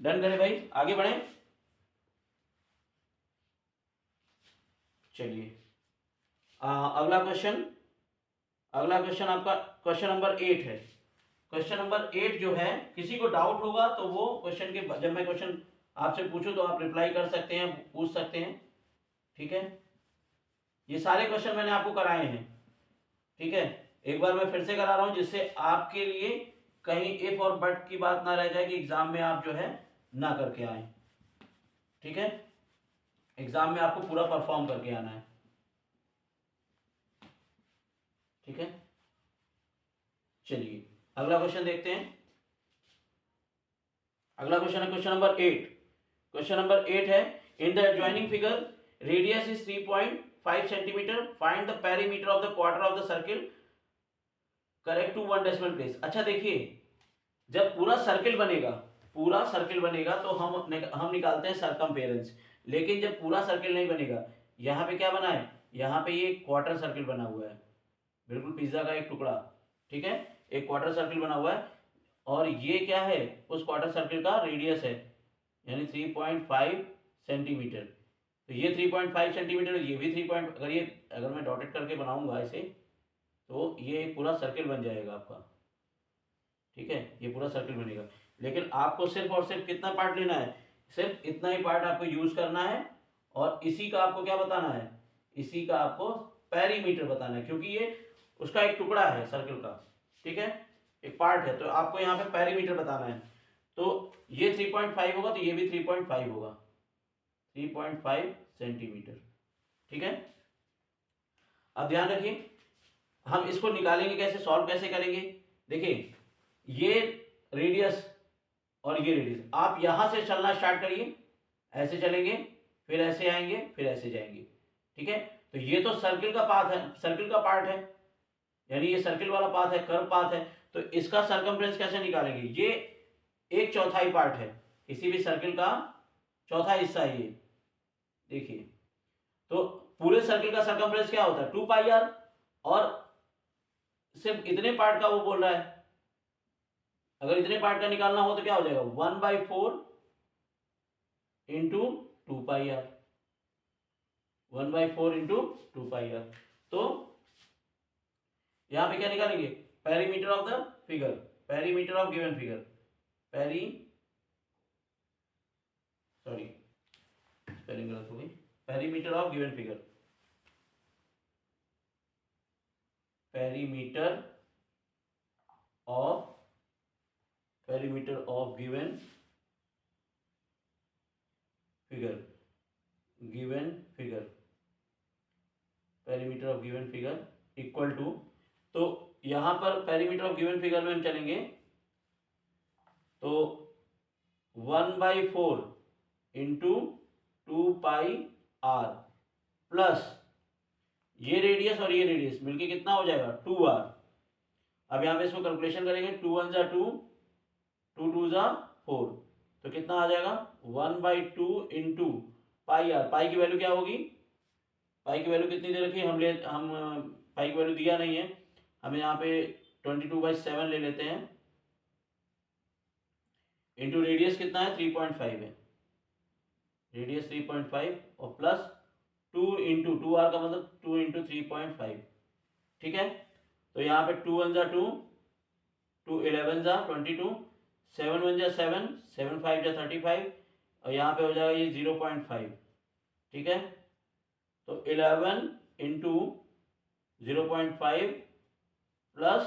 Speaker 1: डन करें भाई, आगे बढ़े। चलिए अगला क्वेश्चन आपका क्वेश्चन नंबर 8 है। क्वेश्चन नंबर 8 जो है, किसी को डाउट होगा तो वो क्वेश्चन के, जब मैं क्वेश्चन आपसे पूछूं तो आप रिप्लाई कर सकते हैं, पूछ सकते हैं। ठीक है, ये सारे क्वेश्चन मैंने आपको कराए हैं। ठीक है, एक बार मैं फिर से करा रहा हूं, जिससे आपके लिए कहीं इफ और बट की बात ना रह जाए कि एग्जाम में आप जो है ना करके आए। ठीक है, एग्जाम में आपको पूरा परफॉर्म करके आना है। ठीक है, चलिए अगला क्वेश्चन देखते हैं। अगला क्वेश्चन है क्वेश्चन नंबर 8। क्वेश्चन नंबर 8 है, in the adjoining figure radius is 3.5 centimetre, find the perimeter of the quarter of the circle, correct to 1 decimal place. अच्छा देखिए, जब पूरा सर्किल बनेगा तो हम निकालते हैं सर्कमफेरेंस, लेकिन जब पूरा सर्किल नहीं बनेगा, यहाँ पे क्या बना है, यहाँ पे ये क्वार्टर सर्किल बना हुआ है, बिल्कुल पिज्जा का एक टुकड़ा। ठीक है, एक क्वार्टर सर्किल बना हुआ है, और ये क्या है, उस क्वार्टर सर्किल का रेडियस है, यानी 3.5 सेंटीमीटर। तो ये 3.5 सेंटीमीटर, ये भी 3. अगर मैं डॉटेड करके बनाऊंगा इसे, तो ये पूरा सर्किल बन जाएगा आपका। ठीक है, ये पूरा सर्किल बनेगा, लेकिन आपको सिर्फ और सिर्फ कितना पार्ट लेना है, सिर्फ इतना ही पार्ट आपको यूज करना है, और इसी का आपको क्या बताना है, इसी का आपको पेरीमीटर बताना है, क्योंकि ये उसका एक टुकड़ा है सर्किल का। ठीक है, एक पार्ट है, तो आपको यहाँ पे पेरीमीटर बताना है। तो ये 3.5 होगा, तो ये भी 3.5 होगा, 3.5 सेंटीमीटर। ठीक है, अब ध्यान रखिए, हम इसको निकालेंगे कैसे, सॉल्व कैसे करेंगे। देखिए, ये रेडियस और ये रेडियस, आप यहां से चलना स्टार्ट करिए, ऐसे चलेंगे, फिर ऐसे आएंगे, फिर ऐसे जाएंगे। ठीक है, तो ये तो सर्किल का पाथ है, सर्किल का पार्ट है, यानी ये सर्किल वाला पाथ है, कर्व पाथ है। तो इसका सरकमफ्रेंस कैसे निकालेंगे? ये एक चौथाई पार्ट है किसी भी सर्किल का, चौथा हिस्सा है ये। देखिए तो पूरे सर्किल का सरकमफ्रेंस क्या होता है? 2πr, और सिर्फ इतने पार्ट का वो बोल रहा है। अगर इतने पार्ट का निकालना हो तो क्या हो जाएगा? 1/4 इंटू 2πr, 1/4 इंटू 2πr। तो यहां पे क्या निकालेंगे? Perimeter of the figure, perimeter of given figure, spelling गलत हो गई, perimeter of given figure, perimeter of given figure, perimeter of given figure equal to, तो यहां पर पेरीमीटर ऑफ गिवन फिगर में हम चलेंगे तो 1/4 इंटू 2πr प्लस ये रेडियस और ये रेडियस मिलके कितना हो जाएगा? 2r। अब यहाँ पे इसको कैलकुलेशन करेंगे, 2 1 जा 2, 2 2 जा 4, तो कितना आ जाएगा? 1/2 इंटू πr। पाई की वैल्यू क्या होगी? पाई की वैल्यू कितनी दे रखी है? हम पाई की वैल्यू दिया नहीं है हमें, यहाँ पे 22/7 ले लेते हैं, इंटू रेडियस कितना है? 3.5 है, रेडियस 3.5 और प्लस 2 इंटू 2r का मतलब 2 इंटू 3.5। ठीक है, तो यहाँ पे 2 1 जा 2, 2 11 जा 22, 7 1 जा 7, 7 5 जा 35, और यहाँ पे हो जाएगा ये 0.5। ठीक है, तो 11 इंटू 0.5 प्लस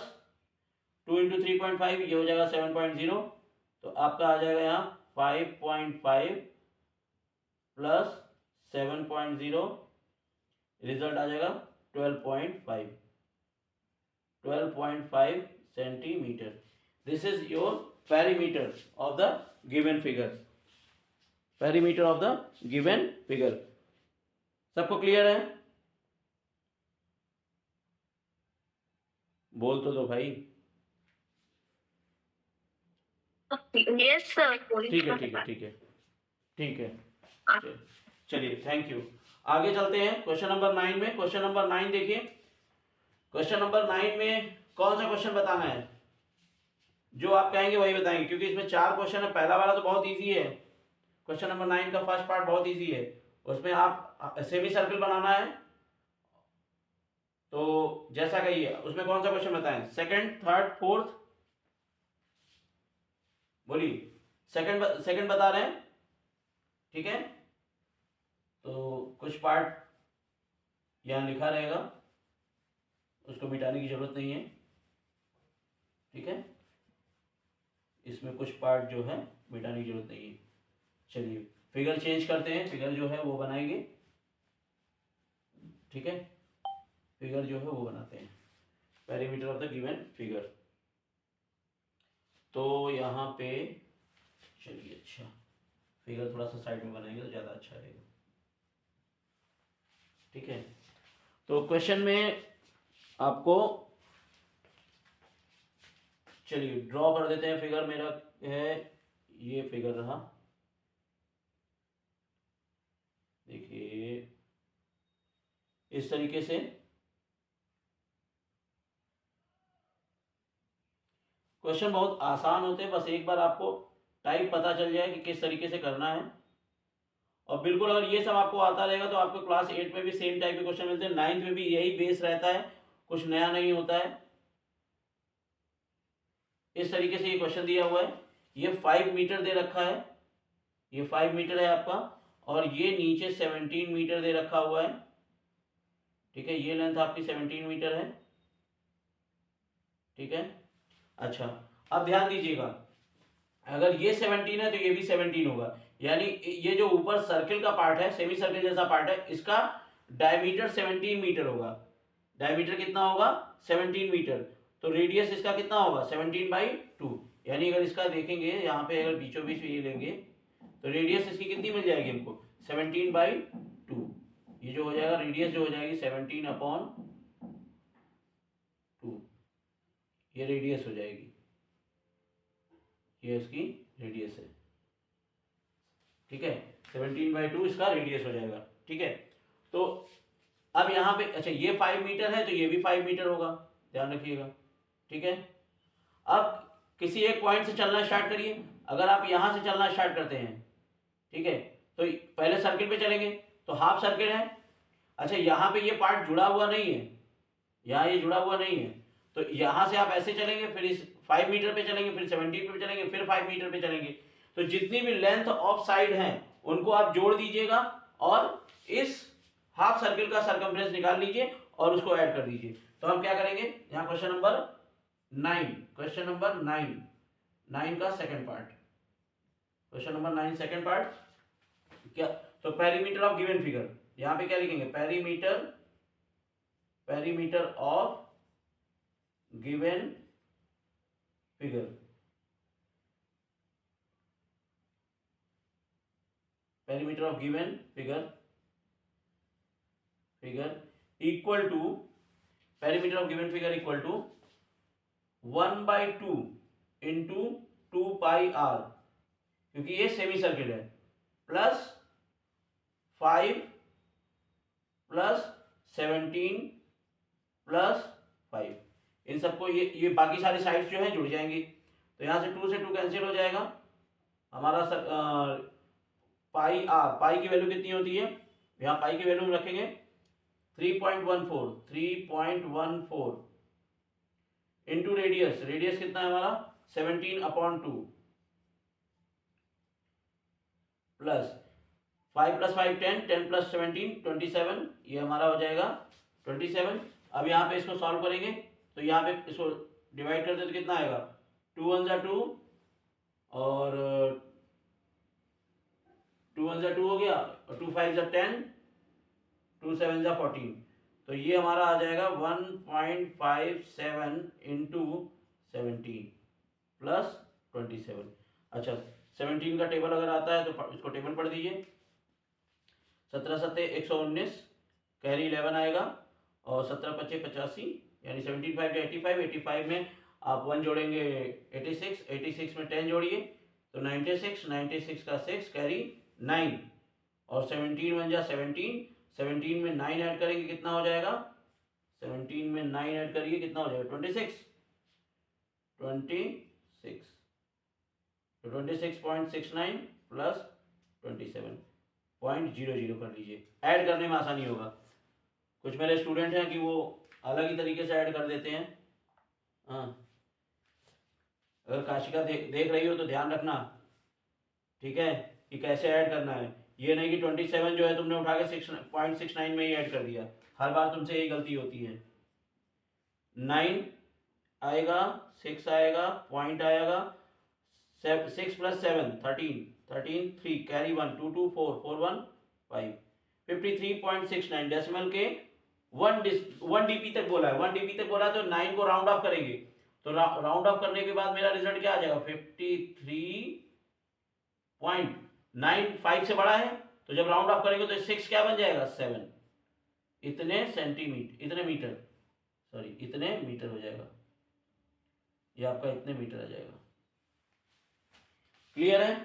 Speaker 1: 2 इंटू 3.5, ये हो जाएगा 7.0, तो आपका आ जाएगा यहाँ 5.5 प्लस 7.0, रिजल्ट आ जाएगा 12.5 centimetre. This is your perimeter of the given figure, perimeter of the given figure. सबको क्लियर है? बोल तो दो भाई।
Speaker 2: Yes sir.
Speaker 1: ठीक है ठीक है ठीक है ठीक है, चलिए थैंक यू। आगे चलते हैं क्वेश्चन नंबर 9 में। क्वेश्चन नंबर 9 देखिए, क्वेश्चन नंबर 9 में कौन सा क्वेश्चन बताना है? जो आप कहेंगे वही बताएंगे, क्योंकि इसमें 4 क्वेश्चन है। पहला वाला तो बहुत इजी है, क्वेश्चन नंबर 9 का फर्स्ट पार्ट बहुत इजी है। उसमें आप सेमी सर्कल बनाना है, तो जैसा कहिए। उसमें कौन सा क्वेश्चन बताएं? Second, third, fourth? बोलिए। सेकंड बता रहे हैं, ठीक है। तो कुछ पार्ट यहाँ लिखा रहेगा, उसको मिटाने की जरूरत नहीं है, ठीक है। इसमें कुछ पार्ट जो है मिटाने की जरूरत नहीं है। चलिए फिगर चेंज करते हैं, फिगर जो है वो बनाएंगे, ठीक है। फिगर जो है वो बनाते हैं, perimeter of the given figure. तो यहाँ पे चलिए, अच्छा फिगर थोड़ा सा साइड में बनाएंगे तो ज़्यादा अच्छा रहेगा, ठीक है। तो क्वेश्चन में आपको, चलिए ड्रॉ कर देते हैं फिगर। मेरा है ये फिगर रहा, देखिए इस तरीके से। क्वेश्चन बहुत आसान होते हैं, बस एक बार आपको टाइप पता चल जाए कि किस तरीके से करना है। और बिल्कुल अगर ये सब आपको आता रहेगा तो आपको क्लास 8 में भी सेम टाइप के क्वेश्चन मिलते हैं, 9th में भी यही बेस रहता है, कुछ नया नहीं होता है। इस तरीके से ये क्वेश्चन दिया हुआ है, ये 5 मीटर दे रखा है, ये 5 मीटर है आपका, और ये नीचे 17 मीटर दे रखा हुआ है, ठीक है। ये लेंथ आपकी 17 मीटर है, ठीक है। अच्छा अब ध्यान दीजिएगा, अगर ये 17 है तो ये भी 17 होगा, यानी ये जो ऊपर सर्किल का पार्ट है, सेमी सर्किल जैसा पार्ट है, इसका डायमीटर 17 मीटर होगा। डायमीटर कितना होगा? 17 मीटर। तो रेडियस इसका कितना होगा? 17/2। यानी अगर इसका देखेंगे यहाँ पे, अगर बीचों बीच ये लेंगे तो रेडियस इसकी कितनी मिल जाएगी हमको? 17/2। ये जो हो जाएगा रेडियस, जो हो जाएगी 17/2। ये रेडियस हो जाएगी, ये इसकी रेडियस है, ठीक है। 17/2 इसका रेडियस हो जाएगा, ठीक है। तो अब यहाँ पे अच्छा ये 5 मीटर है तो ये भी 5 मीटर होगा, ध्यान रखिएगा, ठीक है। अब किसी एक पॉइंट से चलना स्टार्ट करिए। अगर आप यहाँ से चलना स्टार्ट करते हैं, ठीक है, तो पहले सर्किल पे चलेंगे तो हाफ सर्किल है। अच्छा यहाँ पे ये पार्ट जुड़ा हुआ नहीं है, यहाँ ये जुड़ा हुआ नहीं है, तो यहाँ से आप ऐसे चलेंगे, फिर इस 5 मीटर पे चलेंगे, फिर 17 पे चलेंगे, फिर 5 मीटर पे चलेंगे। तो जितनी भी लेंथ ऑफ साइड हैं उनको आप जोड़ दीजिएगा और इस हाफ सर्किल का सरकमफ्रेंस निकाल लीजिए और उसको ऐड कर दीजिए। तो हम क्या करेंगे, यहाँ क्वेश्चन नंबर 9, क्वेश्चन नंबर 9 का second part, question number 9 second part क्या, तो पेरीमीटर ऑफ गिवन फिगर, यहाँ पे क्या लिखेंगे, perimeter of given figure, perimeter of given figure equal to, perimeter of given figure equal to 1/2 into 2πr, क्योंकि ये semi circle है, प्लस 5 प्लस 17 प्लस 5, इन सबको ये बाकी सारी साइड्स जो है जुड़ जाएंगी। तो यहाँ से 2 से 2 कैंसिल हो जाएगा, हमारा पाई की वैल्यू कितनी होती है, यहाँ पाई की वैल्यू रखेंगे 3.14 इंटू रेडियस, रेडियस कितना है हमारा 17/2 प्लस 5 प्लस 5 10, 10 प्लस 17 27, ये हमारा हो जाएगा 27। अब यहाँ पे इसको सॉल्व करेंगे तो यहाँ पे इसको डिवाइड कर दे तो कितना आएगा, 2 1 2 और 2 1 2 हो गया और 2 5 10, 2 7 14, तो ये हमारा आ जाएगा 1.57 इंटू 17 प्लस 27। अच्छा 17 का टेबल अगर आता है तो इसको टेबल पढ़ दीजिए, 17 7 119, कैरी 11 आएगा और 17 5 85, यानी 17 5 85, 85 में आप 1 जोड़ेंगे 86, 86 में 10 जोड़िए तो 96, 96 का 6 कैरी 9 और 17 बन जा 17, 17 में 9 ऐड करेंगे कितना हो जाएगा, 17 में 9 ऐड करिए कितना हो जाएगा 26, तो 26.69 प्लस 27.00 कर लीजिए। ऐड करने में आसानी होगा, कुछ मेरे स्टूडेंट हैं कि वो अलग ही तरीके से ऐड कर देते हैं। हाँ अगर काशिका देख रही हो तो ध्यान रखना, ठीक है, कि कैसे ऐड करना है। ये नहीं कि 27 जो है तुमने उठा के 6.69 में ही ऐड कर दिया, हर बार तुमसे यही गलती होती है। 9 आएगा, 6 आएगा, पॉइंट आएगा, 6 प्लस 7 13, 3 कैरी 1 2 2 4 4 1 5, 53.69 डेसिमल के 1 डीपी तक बोला है, 1 डीपी तक बोला है तो 9 को राउंड ऑफ करेंगे, तो राउंड ऑफ करने के बाद मेरा रिजल्ट क्या आ जाएगा 53.9, 5 से बड़ा है तो जब राउंड ऑफ करेंगे तो 6 क्या बन जाएगा 7, इतने सेंटीमीटर, इतने मीटर हो जाएगा, ये आपका इतने मीटर आ जाएगा। क्लियर है,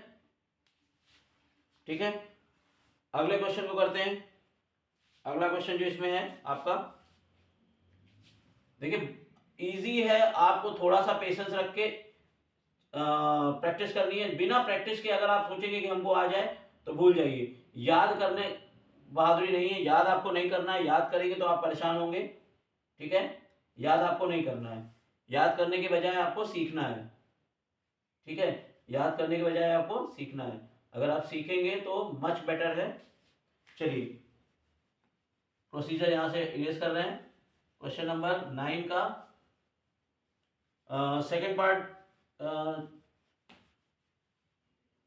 Speaker 1: ठीक है। अगले क्वेश्चन को करते हैं। अगला क्वेश्चन जो इसमें है आपका, देखिए इजी है, आपको थोड़ा सा पेशेंस रख के प्रैक्टिस करनी है। बिना प्रैक्टिस के अगर आप सोचेंगे कि हमको आ जाए तो भूल जाइए, याद करने बहादुरी नहीं है, याद आपको नहीं करना है, याद करेंगे तो आप परेशान होंगे, ठीक है। याद आपको नहीं करना है, याद करने के बजाय आपको सीखना है, ठीक है, याद करने के बजाय आपको सीखना है। अगर आप सीखेंगे तो मच बेटर है। चलिए प्रोसीजर यहां से इरेज कर रहे हैं। क्वेश्चन नंबर 9 का सेकंड पार्ट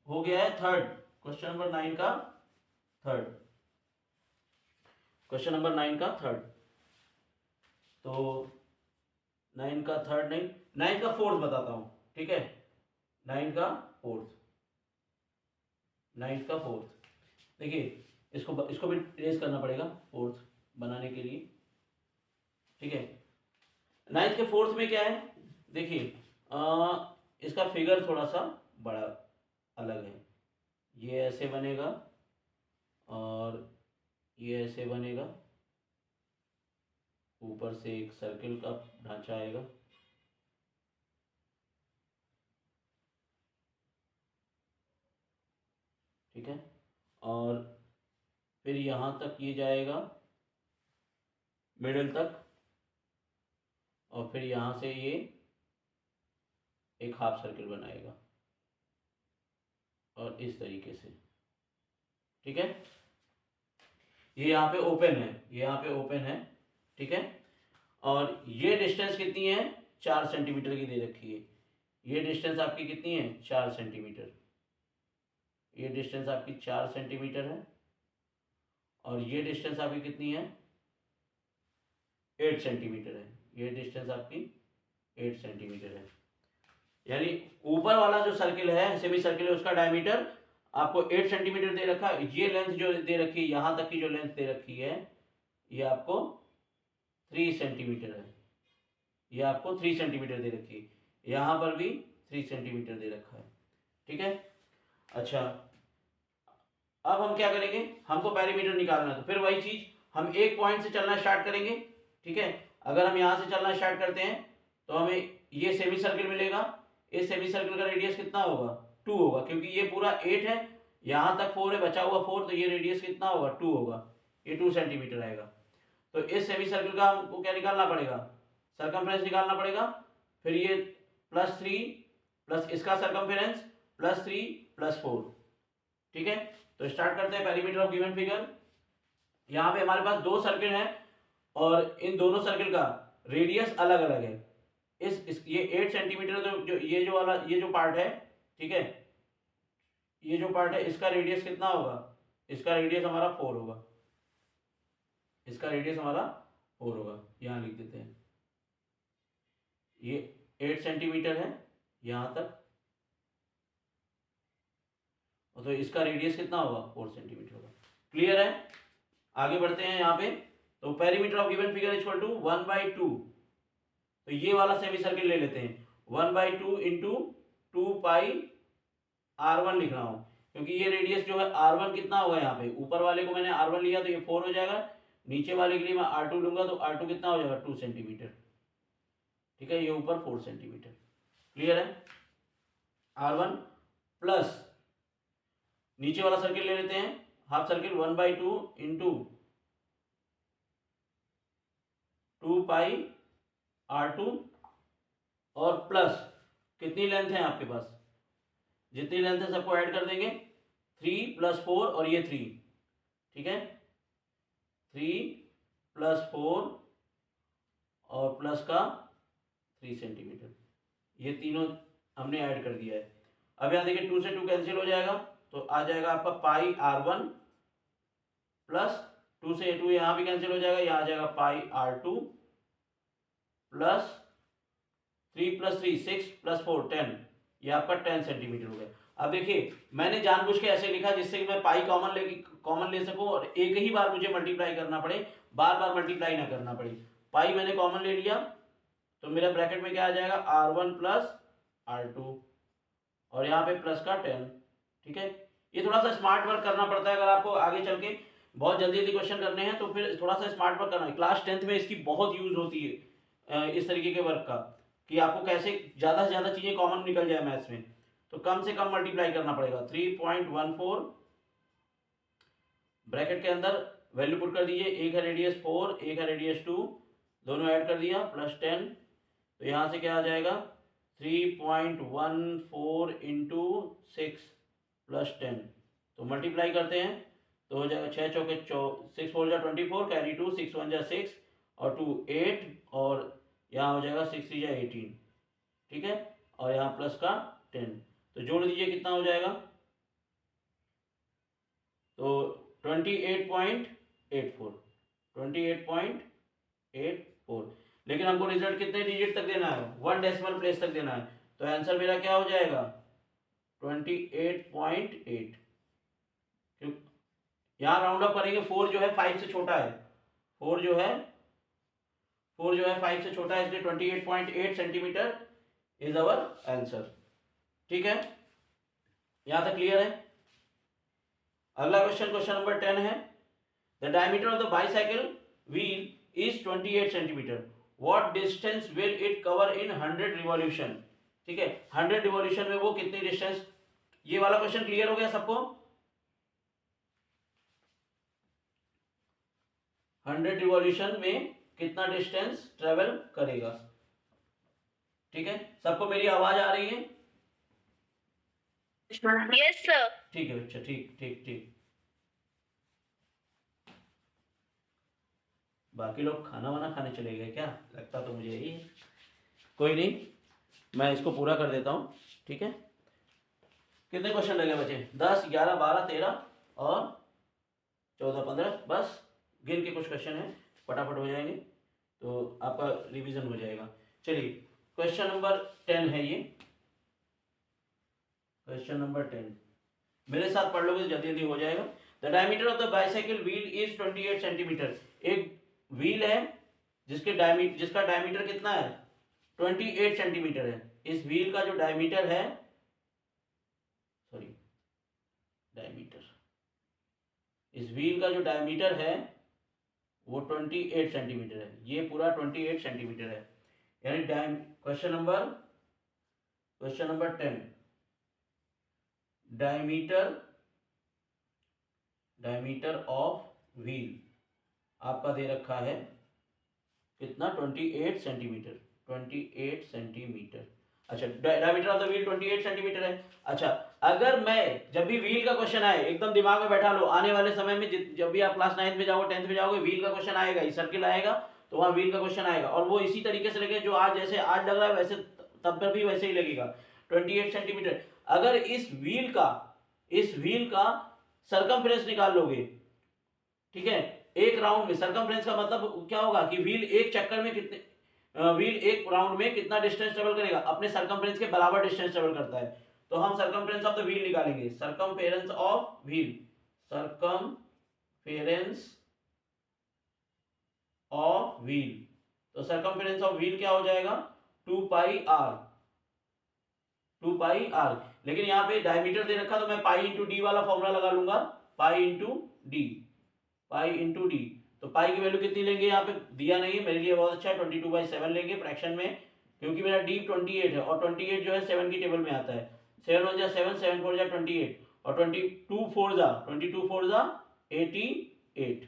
Speaker 1: हो गया है, थर्ड, क्वेश्चन नंबर 9 का थर्ड, क्वेश्चन नंबर 9 का थर्ड, तो 9 का थर्ड नहीं, 9 का फोर्थ बताता हूं, ठीक है, 9 का फोर्थ, 9 का फोर्थ। देखिए इसको भी ट्रेस करना पड़ेगा फोर्थ बनाने के लिए, ठीक है। 9 के फोर्थ में क्या है, देखिए इसका फिगर थोड़ा सा बड़ा अलग है। ये ऐसे बनेगा और ये ऐसे बनेगा, ऊपर से एक सर्किल का ढांचा आएगा, ठीक है। और फिर यहाँ तक ये जाएगा मिडिल तक, और फिर यहाँ से ये एक हाफ सर्किल बनाएगा और इस तरीके से, ठीक है। ये यहाँ पे ओपन है, ये यहाँ पे ओपन है, ठीक है। और ये डिस्टेंस कितनी है, 4 सेंटीमीटर की दे रखी है। ये डिस्टेंस आपकी कितनी है, 4 सेंटीमीटर। ये डिस्टेंस आपकी 4 सेंटीमीटर है और ये डिस्टेंस आपकी कितनी है, 8 सेंटीमीटर है। ये डिस्टेंस आपकी 8 सेंटीमीटर है। यानी ऊपर वाला जो सर्किल है, सेमी सर्किल है, उसका डायमीटर आपको 8 सेंटीमीटर दे रखा है। ये लेंथ जो दे रखी है, यहाँ तक की जो लेंथ दे रखी है, ये आपको 3 सेंटीमीटर है। ये आपको 3 सेंटीमीटर दे रखी है। यहाँ पर भी 3 सेंटीमीटर दे रखा है, ठीक है। अच्छा, अब हम क्या करेंगे, हमको पेरीमीटर निकालना है। तो फिर वही चीज, हम एक पॉइंट से चलना स्टार्ट करेंगे, ठीक है। अगर हम यहाँ से चलना स्टार्ट करते हैं तो हमें ये सेमी सर्किल मिलेगा। इस सेमी सर्किल का रेडियस कितना होगा, 2 होगा, क्योंकि ये पूरा 8 है, यहाँ तक 4 है, बचा हुआ 4, तो ये रेडियस कितना होगा, 2 होगा। ये 2 सेंटीमीटर आएगा। तो इस सेमी सर्किल का हमको क्या निकालना पड़ेगा, सरकमफ्रेंस निकालना पड़ेगा। फिर ये +3 प्लस इसका सरकमफ्रेंस +3 +4, ठीक है। तो स्टार्ट करते हैं पेरीमीटर ऑफ गिवन फिगर। यहाँ पे हमारे पास 2 सर्किल हैं और इन दोनों सर्किल का रेडियस अलग अलग है। ये 8 सेंटीमीटर जो ये जो पार्ट है, ठीक है, ये जो पार्ट है, इसका रेडियस कितना होगा, इसका रेडियस हमारा 4 होगा। इसका रेडियस हमारा 4 होगा, यहाँ लिख देते हैं। ये 8 सेंटीमीटर है यहाँ तक, तो इसका रेडियस कितना होगा, 4 सेंटीमीटर होगा। क्लियर है। आगे बढ़ते हैं यहाँ पे। तो perimeter of given figure equal to 1/2। तो ये वाला सेमी सर्किल ले लेते हैं, 1/2 इंटू 2πr1 लिख रहा हूँ, क्योंकि ये रेडियस जो है r1 कितना होगा, यहाँ पे ऊपर वाले को मैंने r1 लिया तो ये 4 हो जाएगा, नीचे वाले के लिए मैं r2 लूंगा तो r2 कितना हो जाएगा, 2 सेंटीमीटर, ठीक है। ये ऊपर 4 सेंटीमीटर। क्लियर है। r1 प्लस नीचे वाला सर्किल ले लेते हैं, हाफ सर्किल, 1/2 इंटू 2πr2 और प्लस कितनी लेंथ है आपके पास, जितनी लेंथ है सबको ऐड कर देंगे, 3 + 4 और ये 3, ठीक है, 3 + 4 और प्लस का 3 सेंटीमीटर, ये तीनों हमने ऐड कर दिया है। अब यहाँ देखिए 2 से 2 कैंसिल हो जाएगा, तो आ जाएगा आपका πr1 प्लस 2 से 2 यहाँ भी कैंसिल हो जाएगा, यहाँ आ जाएगा πr2 प्लस 3 + 3 6 + 4 10, ये आपका 10 सेंटीमीटर हो गया। अब देखिए मैंने जानबूझ के ऐसे लिखा जिससे कि मैं पाई कॉमन ले सकूं और एक ही बार मुझे मल्टीप्लाई करना पड़े, बार बार मल्टीप्लाई ना करना पड़े। पाई मैंने कॉमन ले लिया तो मेरा ब्रैकेट में क्या आ जाएगा, r1 + r2 और यहाँ पे प्लस का 10, ठीक है। ये थोड़ा सा स्मार्ट वर्क करना पड़ता है, अगर आपको आगे चल के बहुत जल्दी जल्दी क्वेश्चन करने हैं तो फिर थोड़ा सा स्मार्ट वर्क करना है। क्लास 10th में इसकी बहुत यूज होती है इस तरीके के वर्क का, कि आपको कैसे ज़्यादा से ज़्यादा चीज़ें कॉमन निकल जाए मैथ्स में। तो कम से कम मल्टीप्लाई करना पड़ेगा, 3.14 ब्रैकेट के अंदर वैल्यू पुट कर दीजिए, एक है रेडियस 4, एक है रेडियस 2, दोनों ऐड कर दिया, +10, तो यहाँ से क्या आ जाएगा, 3.14 इंटू 6 + 10, तो मल्टीप्लाई करते हैं तो हो जाएगा 6 चौके 6 4 जा 24, कैरी 2, 6 1 जा 6 और 2 8 और यहाँ हो जाएगा 6 3 जा 18, ठीक है, और यहाँ प्लस का 10, तो जोड़ दीजिए कितना हो जाएगा, तो 28.84, 28.84। लेकिन हमको रिजल्ट कितने डिजिट तक देना है, 1 डेसिमल प्लेस तक देना है, तो आंसर मेरा क्या हो जाएगा, 28.8। यहाँ राउंड अप करेंगे, 4 जो है 5 से छोटा है, 4 जो है 5 से छोटा है, इसलिए 28.8 सेंटीमीटर इज अवर आंसर। ठीक है, यहां तक क्लियर है। अगला क्वेश्चन, क्वेश्चन नंबर 10 है, the diameter of the bicycle wheel is 28 centimetre, what distance will it cover in 100 revolution. ठीक है, 100 रिवॉल्यूशन में वो कितनी डिस्टेंस, ये वाला क्वेश्चन क्लियर हो गया सबको। 100 रिवॉल्यूशन में कितना डिस्टेंस ट्रेवल करेगा। ठीक है, सबको मेरी आवाज आ रही है?
Speaker 2: Yes sir.
Speaker 1: ठीक है बच्चा, ठीक ठीक ठीक। बाकी लोग खाना वाना खाने चले गए क्या, लगता तो मुझे यही है। कोई नहीं, मैं इसको पूरा कर देता हूँ। ठीक है, कितने क्वेश्चन लगे बचे? 10, 11, 12, 13 और 14, 15। बस गिन के कुछ क्वेश्चन है, फटाफट हो जाएंगे तो आपका रिवीजन हो जाएगा। चलिए, क्वेश्चन नंबर 10 है ये। क्वेश्चन नंबर 10 मेरे साथ पढ़ लोगे तो जल्दी जल्दी हो जाएगा। The diameter of the bicycle wheel is 28 centimetre. एक व्हील है जिसका डायमीटर कितना है? 28 सेंटीमीटर है। इस व्हील का जो डायमीटर है, सॉरी डायमीटर, इस व्हील का जो डायमीटर है वो 28 सेंटीमीटर है। ये पूरा 28 सेंटीमीटर है। यानी question number 10, diameter of wheel आपका दे रखा है कितना? 28 सेंटीमीटर। 28 सेंटीमीटर। अच्छा, diameter of the wheel 28 centimetre है। अच्छा, अगर मैं जब भी व्हील का क्वेश्चन आए, एकदम दिमाग में बैठा लो, आने वाले समय में जब भी आप क्लास 9 में जाओगे, 10th में जाओगे, व्हील का क्वेश्चन आएगा, इस सर्किल आएगा तो वहां व्हील का क्वेश्चन आएगा, और वो इसी तरीके से लगेगा जो आज जैसे आज लग रहा है वैसे तब पर भी वैसे ही लगेगा। 28 सेंटीमीटर। अगर इस व्हील का सरकमफ्रेंस निकाल लोगे, ठीक है, एक राउंड में, सरकमफ्रेंस का मतलब क्या होगा कि व्हील एक चक्कर में कितने, व्हील एक राउंड में कितना डिस्टेंस ट्रेवल करेगा, अपने सरकमफ्रेंस के बराबर डिस्टेंस ट्रेवल करता है। तो हम सरकमफ्रेंस ऑफ द व्हील निकालेंगे। Circumference of wheel, circumference of wheel, तो सरकमफेरेंस ऑफ व्हील क्या हो जाएगा? 2 पाई आर। 2 pi are. लेकिन यहाँ पे डायमीटर दे रखा तो मैं पाई इंटू डी वाला फॉर्मूला लगा लूंगा। पाई इंटू डी, पाई इंटू डी। तो पाई की वैल्यू कितनी लेंगे? यहाँ पे दिया नहीं है, मेरे लिए बहुत अच्छा है, 22/7 लेंगे फ्रैक्शन में, क्योंकि मेरा डी 28 है और 28 जो है 7 की टेबल में आता है। 7 1 जा 7, 7 4 जा 28 और 22 4 जा 88।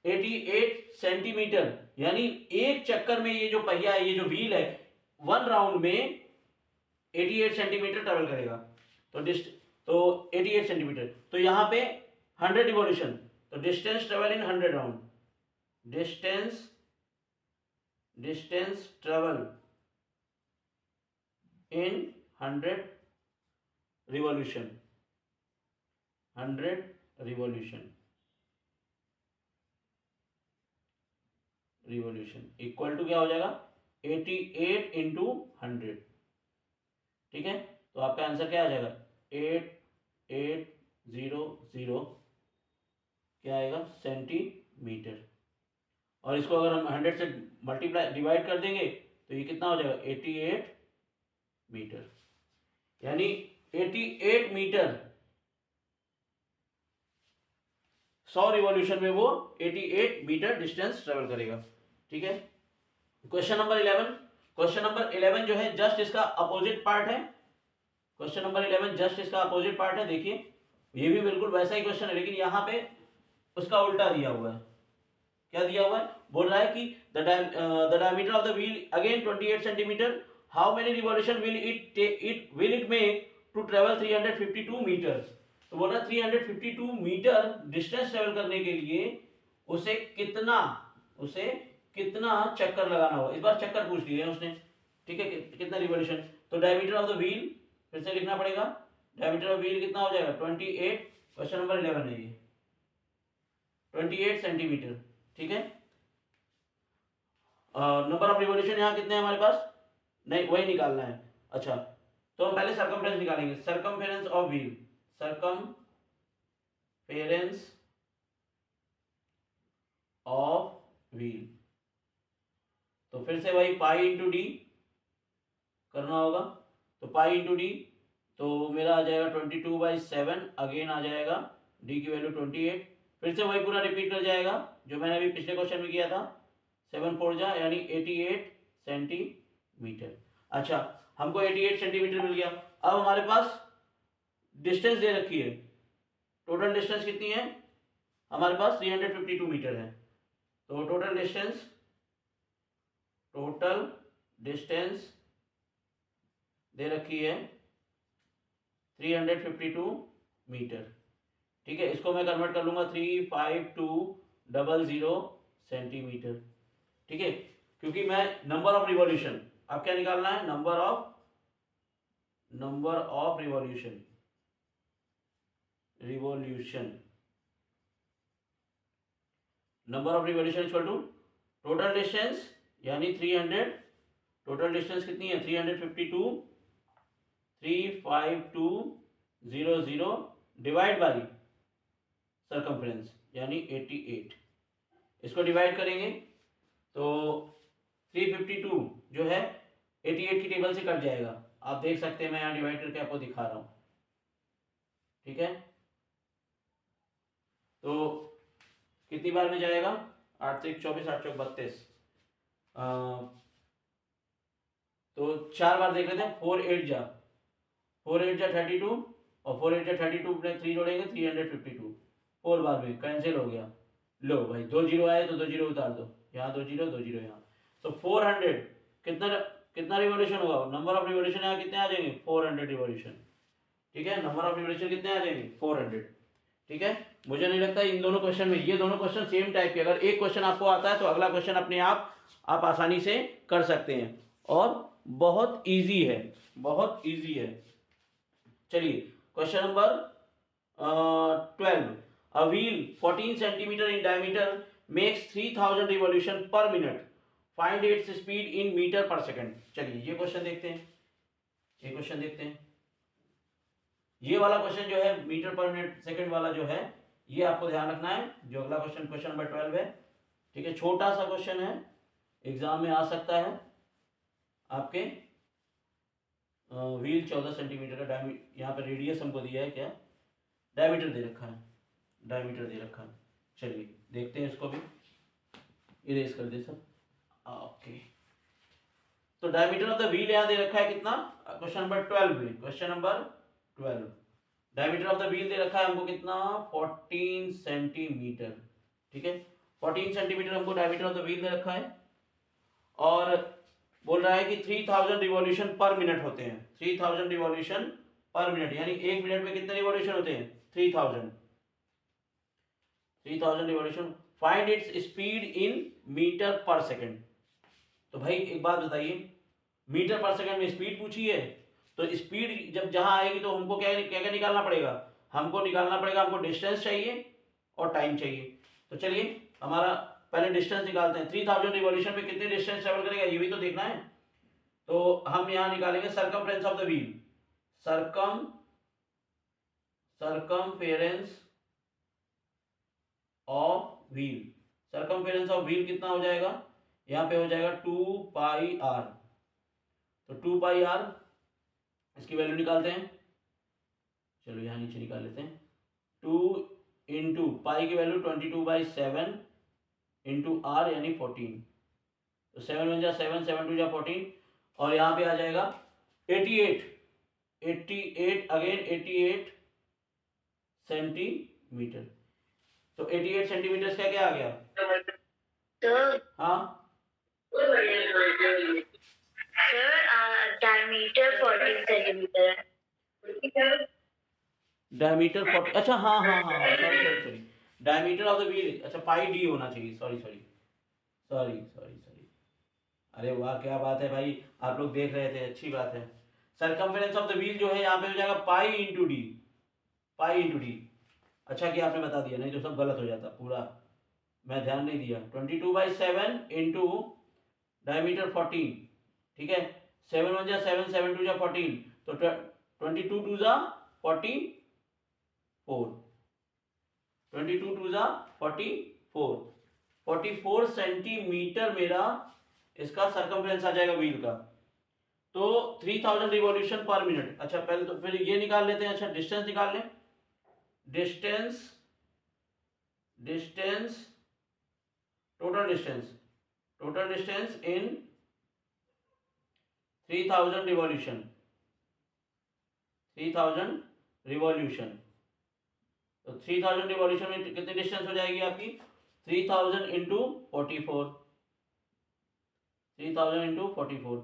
Speaker 1: 88 सेंटीमीटर, यानी एक चक्कर में ये जो पहिया है, ये जो व्हील है, 1 राउंड में 88 सेंटीमीटर ट्रेवल करेगा। तो 88 सेंटीमीटर, तो यहाँ पे 100 रिवॉल्यूशन, तो distance travel in 100 round, distance travel in 100 revolution, 100 revolution equal to क्या हो जाएगा? 88 इंटू 100। ठीक है, तो आपका आंसर क्या आ जाएगा? 8800 क्या आएगा? सेंटीमीटर। और इसको अगर हम 100 से मल्टीप्लाई डिवाइड कर देंगे तो ये कितना हो जाएगा? 88 मीटर। यानी 88 मीटर 100 रिवॉल्यूशन में वो 88 मीटर डिस्टेंस ट्रेवल करेगा। ठीक है, क्वेश्चन नंबर 11। क्वेश्चन नंबर 11 जो है जस्ट इसका अपोजिट पार्ट है। क्वेश्चन नंबर 11 जस्ट इसका अपोजिट पार्ट है। देखिए, ये भी बिल्कुल वैसा ही क्वेश्चन है, लेकिन यहां पे उसका उल्टा दिया हुआ है। क्या दिया हुआ है? बोल रहा है कि the diameter of the wheel again 28 centimetre, how many revolution will it make to travel 352 metre. तो बोल रहा है 352 मीटर डिस्टेंस ट्रेवल करने के लिए उसे कितना चक्कर लगाना होगा। इस बार चक्कर पूछ लिया है उसने। ठीक है, कितना रिवॉल्यूशन। तो डायमीटर ऑफ द व्हील फिर से लिखना पड़ेगा। डायमीटर ऑफ व्हील कितना हो जाएगा? 28। क्वेश्चन नंबर 11 है ये, 28 सेंटीमीटर। ठीक है, नंबर ऑफ रिवॉल्यूशन यहाँ कितने हैं हमारे पास? नहीं, वही निकालना है। अच्छा, तो हम पहले सरकमफ्रेंस निकालेंगे। Circumference of wheel, circumference of wheel, तो फिर से वही पाई इंटू डी, करना होगा। तो पाई इंटू डी, तो मेरा आ जाएगा 22/7, अगेन आ जाएगा डी की वैल्यू 28। फिर से वही पूरा रिपीट कर जाएगा जो मैंने अभी पिछले क्वेश्चन में किया था, 7 4 जा यानी 88 सेंटीमीटर। अच्छा, हमको 88 सेंटीमीटर मिल गया। अब हमारे पास डिस्टेंस दे रखी है, टोटल डिस्टेंस कितनी है हमारे पास, 352 मीटर है। तो टोटल डिस्टेंस दे रखी है 352 मीटर। ठीक है, इसको मैं कन्वर्ट कर लूंगा 35200 सेंटीमीटर। ठीक है, क्योंकि मैं नंबर ऑफ रिवॉल्यूशन, अब क्या निकालना है, number of revolution number of revolution equal to total distance यानी 300, टोटल डिस्टेंस कितनी है 352 डिवाइड बाई सर्कमफ्रेंस यानी 88। इसको डिवाइड करेंगे तो 352 जो है 88 की टेबल से कट जाएगा। आप देख सकते हैं, मैं यहाँ डिवाइड करके आपको दिखा रहा हूँ। ठीक है, तो कितनी बार में जाएगा, 8 से 24, 8 चौक 32, तो 4 बार देख लेते हैं। 4 8 जा 32 और 4 8 जा 32 में 3 जोड़ेंगे 352, 4 बार में कैंसिल हो गया। लो भाई 2 जीरो आए तो 2 जीरो उतार दो, यहाँ 2 जीरो 2 जीरो यहाँ, तो 400 कितना रिवॉल्यूशन होगा, नंबर ऑफ रिवॉल्यूशन यहाँ कितने आ जाएंगे 400 रिवॉल्यूशन। ठीक है, नंबर ऑफ रिवॉल्यूशन कितने आ जाएंगे 400। ठीक है, मुझे नहीं लगता इन दोनों क्वेश्चन में, ये दोनों क्वेश्चन सेम टाइप के, अगर एक क्वेश्चन आपको आता है तो अगला क्वेश्चन अपने आप आसानी से कर सकते हैं और बहुत इजी है, बहुत इजी है। चलिए question number 12, a wheel 14 centimeter in diameter makes 3000 revolution per minute, find its speed in meter per second। चलिए ये क्वेश्चन देखते हैं, ये वाला क्वेश्चन जो है मीटर पर मिनट सेकंड वाला जो है, ये आपको ध्यान रखना है। जो अगला क्वेश्चन, क्वेश्चन नंबर 12 है। ठीक है, छोटा सा क्वेश्चन है, एग्जाम में आ सकता है आपके। व्हील 14 सेंटीमीटर का, यहाँ पे रेडियस हमको दिया है, क्या डायमीटर दे रखा है, चलिए देखते हैं इसको भी, इरेज कर दे सब। ओके, तो डायमीटर ऑफ द व्हील यहाँ दे रखा है कितना, क्वेश्चन नंबर 12 में, question number 12 diameter of the wheel दे रखा है हमको कितना 14 सेंटीमीटर। ठीक है, 14 सेंटीमीटर हमको डायमीटर ऑफ द व्हील दे रखा है और बोल रहा है कि 3000 रिवॉल्यूशन पर मिनट होते हैं, 3000 रिवॉल्यूशन पर मिनट, यानी एक मिनट में कितने रिवॉल्यूशन होते हैं 3000 revolution. Find its speed in metre per second. तो भाई एक बात बताइए, मीटर पर सेकंड में स्पीड पूछी है, तो स्पीड जब जहां आएगी तो हमको क्या क्या निकालना पड़ेगा, हमको डिस्टेंस चाहिए और टाइम चाहिए। तो चलिए हमारा पहले डिस्टेंस निकालते हैं, 3000 रिवॉल्यूशन पे कितने डिस्टेंस ट्रेवल करेगा ये भी तो देखना है। तो हम यहां निकालेंगे circumference of the wheel, circumference of wheel कितना हो जाएगा, यहाँ पे हो जाएगा 2 पाई आर। तो 2 पाई आर, इसकी वैल्यू निकालते हैं, चलो यहाँ नीचे निकाल लेते हैं। 2 इंटू पाई की वैल्यू 22/7 इंटू आर यानी 14, तो 7 1 जा 7, 7 2 जा 14, और यहाँ पे आ जाएगा 88 अगेन 88 सेंटीमीटर। तो 88 सेंटीमीटर का क्या आ गया, हाँ डायमीटर 14 सेंटीमीटर है, डायमीटर 40, अच्छा हाँ sorry diameter of the wheel, अच्छा पाई डी होना चाहिए, सॉरी। अरे वाह क्या बात है भाई, आप लोग देख रहे थे, अच्छी बात है। सर्कमफेरेंस ऑफ द व्हील जो है यहाँ पे हो जाएगा पाई इंटू डी। अच्छा कि आपने बता दिया, नहीं तो सब गलत हो जाता पूरा, मैं ध्यान नहीं दिया। 22/7 इंटू डायमीटर 14, ठीक है, 7 1 जा 7, 7 2 जा 14, तो 22 2 जा 44, 22 2 जा 44 सेंटीमीटर मेरा इसका सर्कमफ्रेंस आ जाएगा व्हील का। तो 3000 रिवॉल्यूशन पर मिनट। अच्छा पहले तो फिर ये निकाल लेते हैं। अच्छा डिस्टेंस निकाल लें। Distance total distance in 3000 revolution. तो 3000 रिवॉल्यूशन में कितनी डिस्टेंस हो जाएगी आपकी? 3000 इंटू 44। 3000 इंटू 44।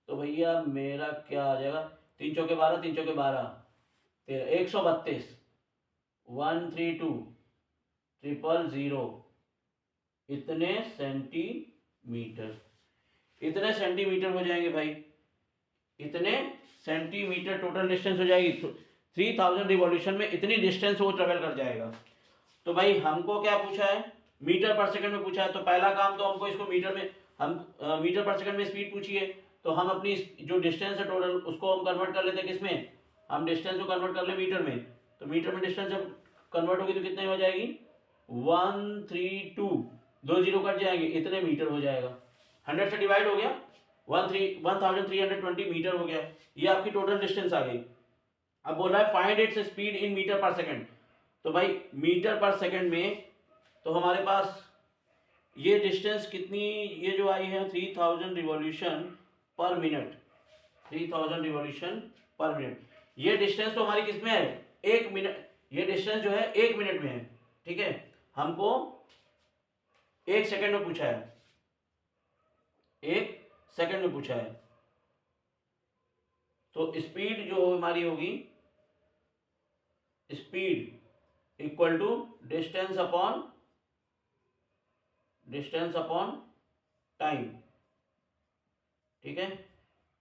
Speaker 1: तो भैया मेरा क्या आ जाएगा? 3 चौके 12, 3 चौके 12, 132, 132 000 इतने सेंटीमीटर। इतने सेंटीमीटर हो जाएंगे भाई, इतने सेंटीमीटर टोटल डिस्टेंस हो जाएगी। 3000 रिवॉल्यूशन में इतनी डिस्टेंस वो ट्रेवल कर जाएगा। तो भाई हमको क्या पूछा है? मीटर पर सेकंड में पूछा है। तो पहला काम तो हमको इसको मीटर में, हम मीटर पर सेकंड में स्पीड पूछी है, तो हम अपनी जो डिस्टेंस है टोटल उसको हम कन्वर्ट कर लेते हैं किसमें? हम डिस्टेंस को कन्वर्ट कर ले मीटर में। तो मीटर में डिस्टेंस जब कन्वर्ट होगी तो कितने हो जाएगी? 132, 2 जीरो कट जाएंगे, इतने मीटर हो जाएगा। 100 से डिवाइड हो गया, 1320 मीटर हो गया। ये आपकी टोटल डिस्टेंस आ गई। अब बोल रहा है find its speed in metre per second. तो भाई मीटर पर सेकंड में तो हमारे पास ये डिस्टेंस कितनी, ये जो आई है 3000 रिवॉल्यूशन पर मिनट। 3000 रिवॉल्यूशन पर मिनट, ये डिस्टेंस तो हमारी किस में है? 1 मिनट। ये डिस्टेंस जो है 1 मिनट में है। ठीक है, हमको 1 सेकंड में पूछा है, 1 सेकंड में पूछा है। तो स्पीड जो हमारी होगी, speed equal to distance upon time. ठीक है,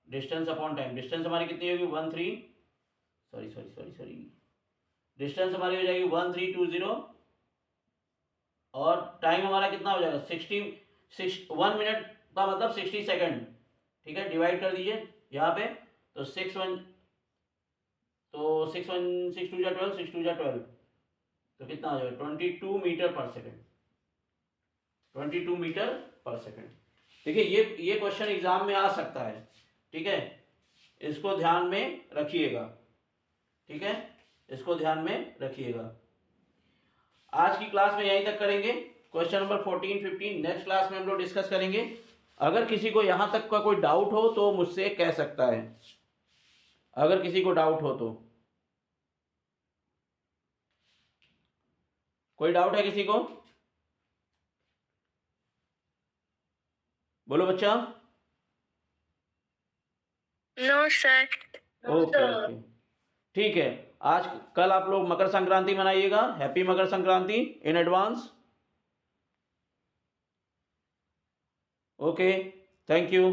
Speaker 1: डिस्टेंस अपॉन टाइम। डिस्टेंस हमारी कितनी होगी? 13, डिस्टेंस हमारी हो जाएगी 1320, और टाइम हमारा कितना हो जाएगा? 1 मिनट का मतलब 60 सेकंड। ठीक है, डिवाइड कर दीजिए यहाँ पे। तो 6 1 6 2 12, 6 2 12, तो कितना हो जाएगा? 22 metre per second. 22 metre per second. देखिए ये क्वेश्चन एग्जाम में आ सकता है। ठीक है, इसको ध्यान में रखिएगा। ठीक है, इसको ध्यान में रखिएगा। आज की क्लास में यहीं तक करेंगे। क्वेश्चन नंबर 14 15 नेक्स्ट क्लास में हम लोग डिस्कस करेंगे। अगर किसी को यहां तक का कोई डाउट हो तो मुझसे कह सकता है। अगर किसी को डाउट हो तो, कोई डाउट है किसी को? बोलो बच्चा।
Speaker 2: No sir.
Speaker 1: ओके ओके, ठीक है। आज कल आप लोग मकर संक्रांति मनाइएगा। Happy Makar Sankranti in advance. Okay, thank you.